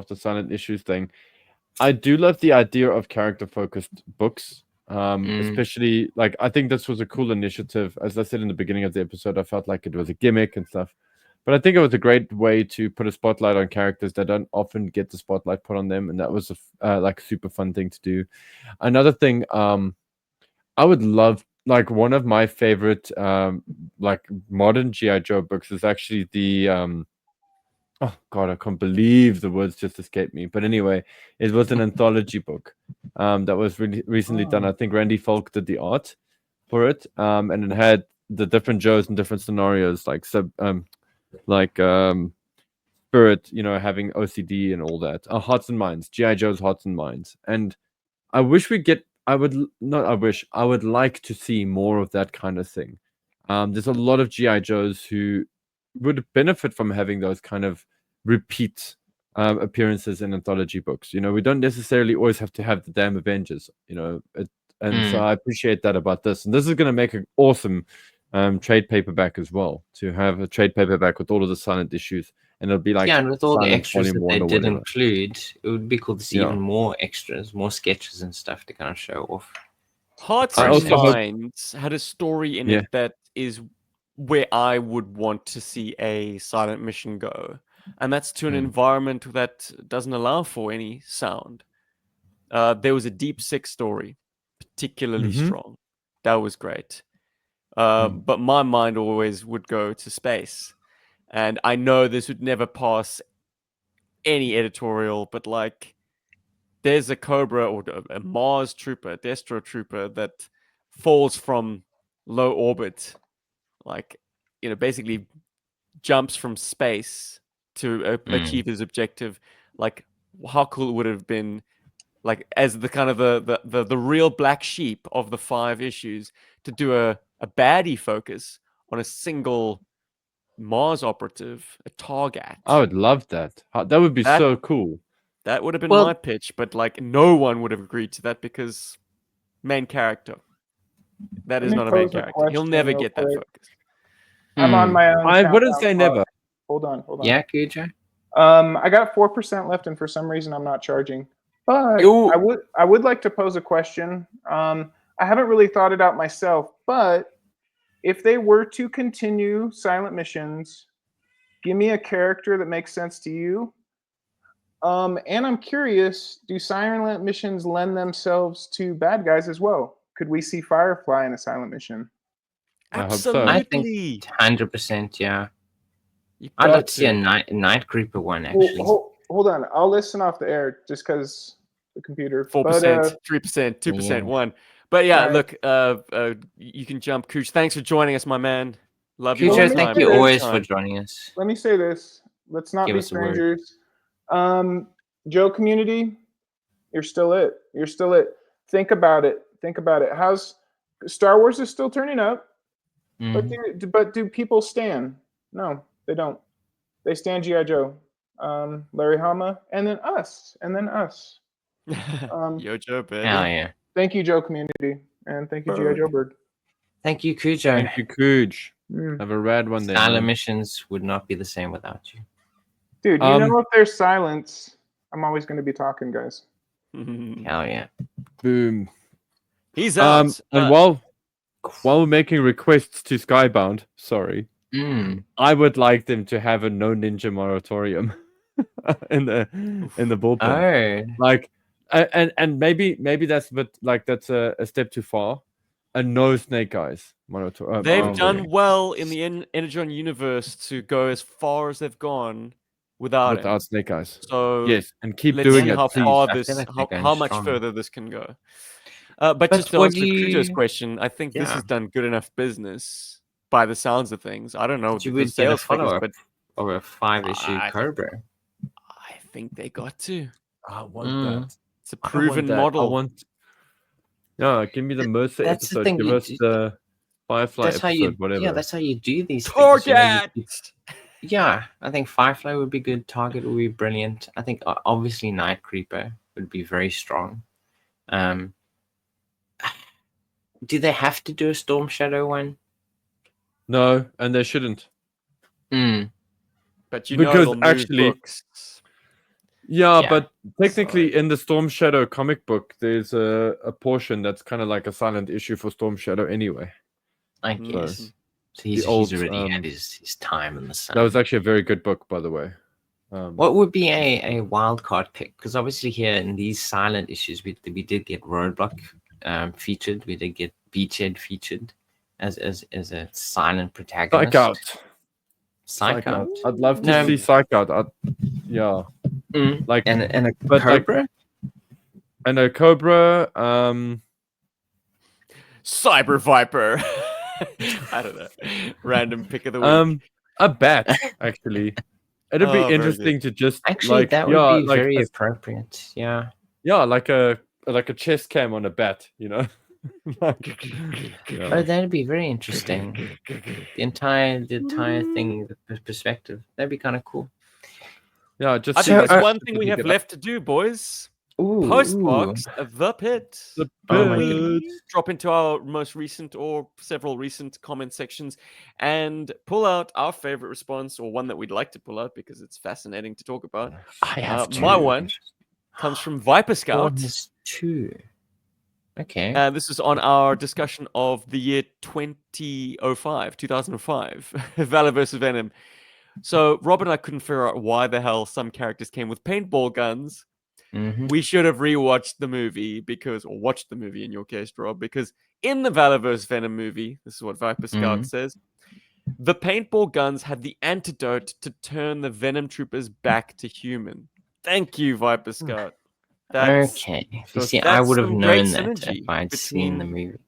the silent issues thing, I do love the idea of character-focused books. Especially like I think this was a cool initiative. As I said in the beginning of the episode, I felt like it was a gimmick and stuff. But I think it was a great way to put a spotlight on characters that don't often get the spotlight put on them, and that was a like super fun thing to do. Another thing, I would love like one of my favorite like modern GI Joe books is actually the oh god, I can't believe the words just escaped me. But anyway, it was an anthology book that was really recently done. I think Randy Falk did the art for it, and it had the different Joes and different scenarios, like Spirit, you know, having OCD and all that. Hearts and Minds, GI Joe's Hearts and Minds, and I wish we get. I would not. I wish. I would like to see more of that kind of thing. There's a lot of GI Joes who would benefit from having those kind of repeat appearances in anthology books. You know, we don't necessarily always have to have the damn Avengers. You know, so I appreciate that about this. And this is going to make an awesome trade paperback as well. To have a trade paperback with all of the silent issues, and it'll be like and with all the Silent extras that Volume they 1 or did whatever. include, it would be cool to see Yeah. even more extras, more sketches and stuff to kind of show off. Hearts I and also hope- Minds had a story in Yeah. it that is where I would want to see a silent mission go, and that's to an environment that doesn't allow for any sound. There was a Deep Six story, particularly strong. That was great. But my mind always would go to space, and I know this would never pass any editorial, but like, there's a Cobra or a Mars trooper, Destro trooper that falls from low orbit, like, you know, basically jumps from space to achieve his objective. Like, how cool would it have been, like, as the kind of the real black sheep of the 5 issues, to do a baddie focus on a single Mars operative, a Target. I would love that. That would be That- so cool. That would have been Well- my pitch, but like, no one would have agreed to that because main character. That is Let me not a main pose a character. He'll question never real get that quick. focus. I'm on my own. I wouldn't countdown say clock. never. Hold on. Yeah, Cujo? I got 4% left, and for some reason I'm not charging. But Ooh. I would like to pose a question. I haven't really thought it out myself, but if they were to continue silent missions, give me a character that makes sense to you. And I'm curious, do silent missions lend themselves to bad guys as well? Could we see Firefly in a silent mission? I hope so. I Absolutely. think 100%, yeah. You I'd got like to see a to. night creeper one, Hold, actually. hold on, I'll listen off the air just because the computer. 4%, But, 3%, 2%, yeah. 1. But yeah, Alright. look, you can jump. Cooch, thanks for joining us, my man. Love you all Cujo, the thank time. you Anytime. always for Anytime. joining us. let me say this. Let's not Give be us a word. strangers. Joe community, you're still it. You're still it. Think about it. How's Star Wars is still turning up, Mhm. but do people stand? No, they don't. They stand GI Joe, Larry Hama, and then us. Yo, Joe, baby. Hell yeah. Thank you, Joe community, and thank you, GI Bird. Joburg. Thank you, Cujo. Thank you, Cooge. Mm. Have a rad one there. Silent man. missions would not be the same without you. Dude, you know if there's silence, I'm always going to be talking, guys. Hell yeah. Boom. He's out. And while we're making requests to Skybound, sorry, I would like them to have a no ninja moratorium in the bullpen. Oh. Like, and maybe that's that's a step too far. A no Snake Eyes moratorium. They've done well in the Energon universe to go as far as they've gone without him. Snake Eyes. So Yes, and keep let's doing see it. how Please. far I this, feel like they're going how much strong. further this can go. But just to what answer do you- Cujo's question, I think this Yeah. has done good enough business by the sounds of things. I don't know You the would get a sales figures, follow-up but or a 5-issue I- Cobra. I think they got to. I want Mm. It's a I want proven that. model. I want. Yeah, give me the Mercer That's the episode. thing, Give you us do- the Firefly That's how episode. you Whatever. Yeah, that's how you do these things. you know, you Target. keep- Yeah, I think Firefly would be good. Target would be brilliant. I think obviously Night Creeper would be very strong. Do they have to do a Storm Shadow one? No, and they shouldn't. Mm. But you Because know it'll move actually- books. Yeah, Yeah, but technically in the Storm Shadow comic book, there's a portion that's kind of like a silent issue for Storm Shadow anyway. I Mm. guess. So The he's old, already had his time in the sun. That was actually a very good book, by the way. What would be a wild card pick? Because obviously here in these silent issues, we did get Roadblock featured. We did get Beachhead featured as a silent protagonist. Psych Out. Psych Out. I'd love to No. see Psych Out. Yeah. Like And a but like- Cobra. and a Cobra. Cyber Viper. I don't know. Random pick of the week. A bat actually. It'd Oh, be very interesting to just Actually, like that would be very appropriate. Yeah. yeah, like a chest cam on a bat, you know. Oh, that'd be very interesting. The entire thing, the perspective. That'd be kind of cool. Yeah, just I think So, there's one thing we have left to do, boys. Postbox the pit. The Oh my pit. goodness. Drop into our most recent or several recent comment sections and pull out our favorite response or one that we'd like to pull out because it's fascinating to talk about. I have two. My one comes from Viper Scout. There's two. Okay. This is on our discussion of the year 2005, Valor vs. Venom. So Rob and I couldn't figure out why the hell some characters came with paintball guns. Mhm. We should have rewatched the movie or watched the movie in your case, Rob, because in the Valor vs. Venom movie, this is what Viper Scout says, the paintball guns had the antidote to turn the Venom troopers back to human. Thank you, Viper Scout. Okay. You see, I that's would have some great known that synergy if I'd seen the movie.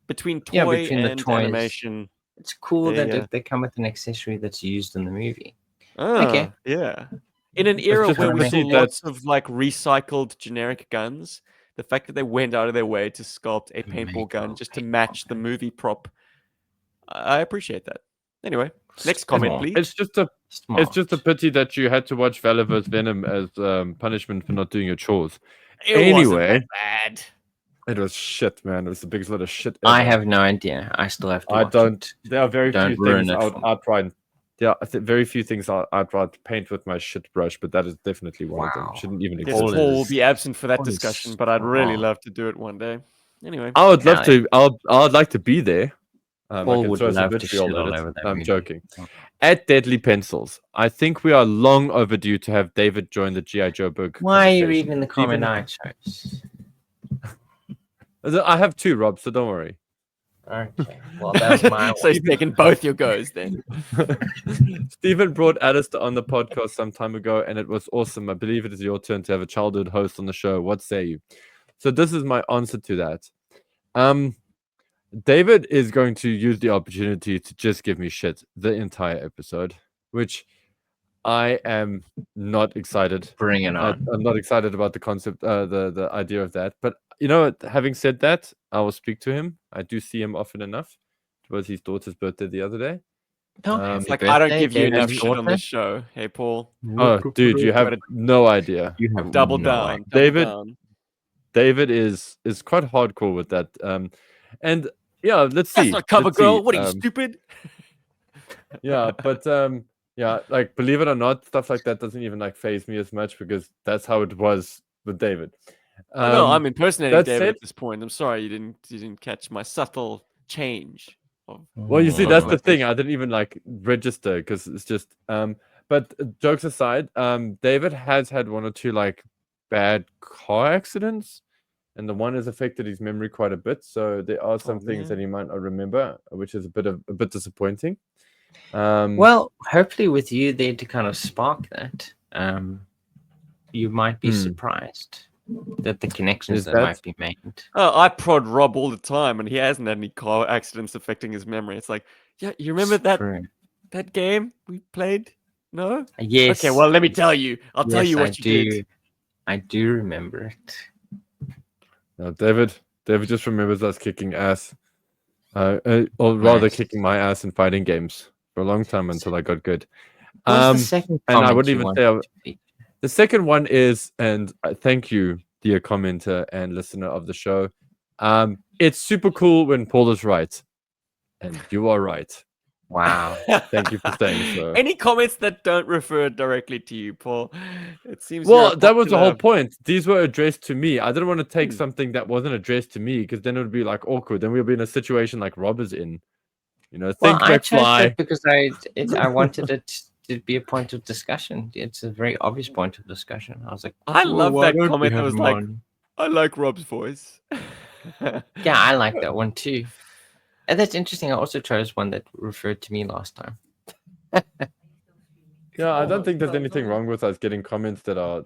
Between toy Yeah, between the and toys. animation. It's cool They, that they come with an accessory that's used in the movie. Okay. Yeah. In an era just where we saw amazing lots of like recycled generic guns, the fact that they went out of their way to sculpt a paintball gun just to match the movie prop, I appreciate that. Anyway, next comment, Smart. please. It's just a pity that you had to watch Valor vs. Venom as punishment for not doing your chores. It wasn't Anyway, that bad. it was shit, man. It was the biggest lot of shit ever. I have no idea. I still have to I watch don't. it. There are very Don't few ruin things it for me. I'd try. Yeah, very few things I'd try to paint with my shit brush, but that is definitely one of them. Wow. Shouldn't even Guess exist. Paul Paul will is- be absent for that Paul is discussion, but I'd really strong. love to do it one day. Anyway. I would love Yeah, to. I'd like to be there. I Paul can would throw some love to vitriol shit at all it. over that I'm movie. joking. At Deadly Pencils, I think we are long overdue to have David join the GI Joburg. Why are you conversation. reading the comment Even- I chose? I have two, Rob, so don't worry. Okay. Well, that was my So one. he's taking both your goes then. Stephen brought Alistair on the podcast some time ago, and it was awesome. I believe it is your turn to have a childhood host on the show. What say you? So this is my answer to that. David is going to use the opportunity to just give me shit the entire episode, which I am not excited. Bring it on. I'm not excited about the concept, the idea of that. But you know what? Having said that, I will speak to him. I do see him often enough. It was his daughter's birthday the other day. It's like, I don't give you enough shit on this show. Hey, Paul. Oh, dude, you have Gotta no idea. You have double no down. idea. David- Double down. David is quite hardcore with that. And yeah, let's see. That's not cover Let's girl. see. What are you, stupid? Yeah, but yeah, like believe it or not, stuff like that doesn't even like phase me as much because that's how it was with David. No, I'm impersonating that David said- at this point. I'm sorry you didn't catch my subtle change. Well, you see, Oh, that's my the thing. I didn't even like register because it's just. But jokes aside, David has had one or two like bad car accidents, and the one has affected his memory quite a bit. So there are some things man. that he might not remember, which is a bit disappointing. Well, hopefully with you there to kind of spark that, you might be surprised that the connections Is that that- might be made. Oh, I prod Rob all the time, and he hasn't had any car accidents affecting his memory. It's like, yeah, you remember True. that game we played? No? Yes. Okay, well, let me tell you. I'll tell yes, you I what you do. did. I do remember it. no, David just remembers us kicking ass, or rather Nice. kicking my ass in fighting games for a long time until I got good. What's the second and I comment wouldn't you even wanted say I- to feature? The second one is, and thank you, dear commenter and listener of the show. It's super cool when Paul is right, and you are right. Wow. Thank you for saying so. Any comments that don't refer directly to you, Paul? It seems Well, you're a that was the whole popular- point. These were addressed to me. I didn't want to take Hmm. something that wasn't addressed to me because then it would be like awkward. Then we'll be in a situation like Rob is in. Well, Think I chose McFly. that because I wanted it to be a point of discussion. It's a very obvious point of discussion. I was like, I love why that don't we comment that have was him like, on? I like Rob's voice. Yeah, I like that one too. And that's interesting. I also chose one that referred to me last time. Yeah, I don't think there's anything wrong with us getting comments that are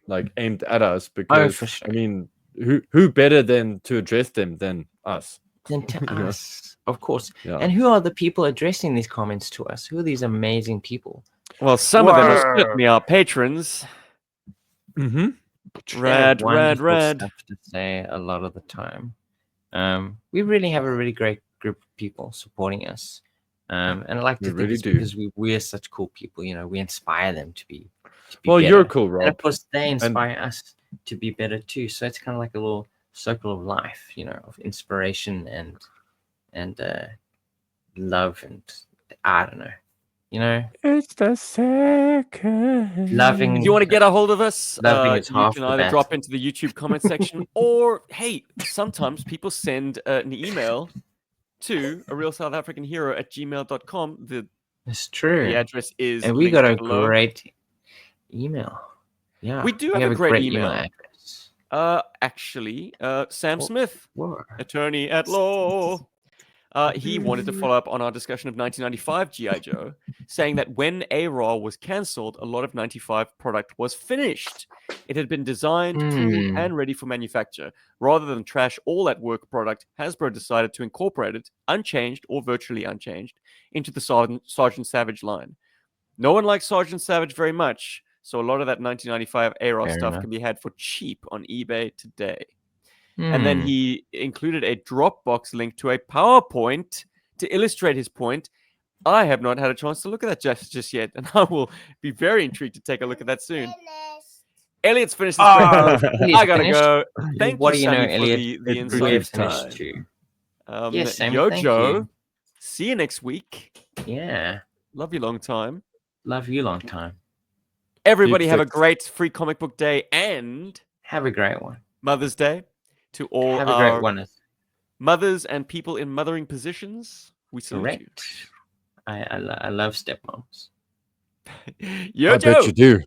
like aimed at us Oh, because for sure. I mean, who better than to address them than us? Then to You know? us, of course. Yeah. And who are the people addressing these comments to us? Who are these amazing people? Well, some of them are Whoa. certainly our patrons. Mm-hmm. They have Rad. stuff to say a lot of the time. We really have a really great group of people supporting us. And I like We to think really it's do. because we're such cool people. You know, we inspire them to be Well, better. you're cool, And Rob. of course, they inspire us to be better too. So it's kind of like a little circle of life, you know, of inspiration and love and I don't know, you know, It's the second. loving. If you want to get a hold of us, Loving is you half can the either battle. drop into the YouTube comment section, or hey, sometimes people send an email to arealsouthafricanhero@gmail.com. It's true. The address is And we got a linked below. great email. Yeah, We do have a great email. address. Actually, Sam Oh. Smith, Whoa. attorney at law. He wanted to follow up on our discussion of 1995 GI Joe, saying that when ARAL was cancelled, a lot of 95 product was finished. It had been designed, tooled, and ready for manufacture. Rather than trash all that work product, Hasbro decided to incorporate it, unchanged or virtually unchanged, into the Sergeant Savage line. No one likes Sergeant Savage very much, so a lot of that 1995 ARAL Fair stuff enough. can be had for cheap on eBay today. And then he included a Dropbox link to a PowerPoint to illustrate his point. I have not had a chance to look at that just yet, and I will be very intrigued to take a look at that soon. Elliot's finished his breakfast. I gotta go. Thank What you, do you know, Sunny, for Elliot? the It's We're insight. time. finished too. Yes, Yes, Sam, thank Yojo, you. see you next week. Yeah. Love you long time. Love you long time. Everybody have a six. great free comic book day and Have a great one. Mother's Day to all Have a our great one. mothers and people in mothering positions. We salute Correct. I love stepmoms. you. I Yojo. bet you do.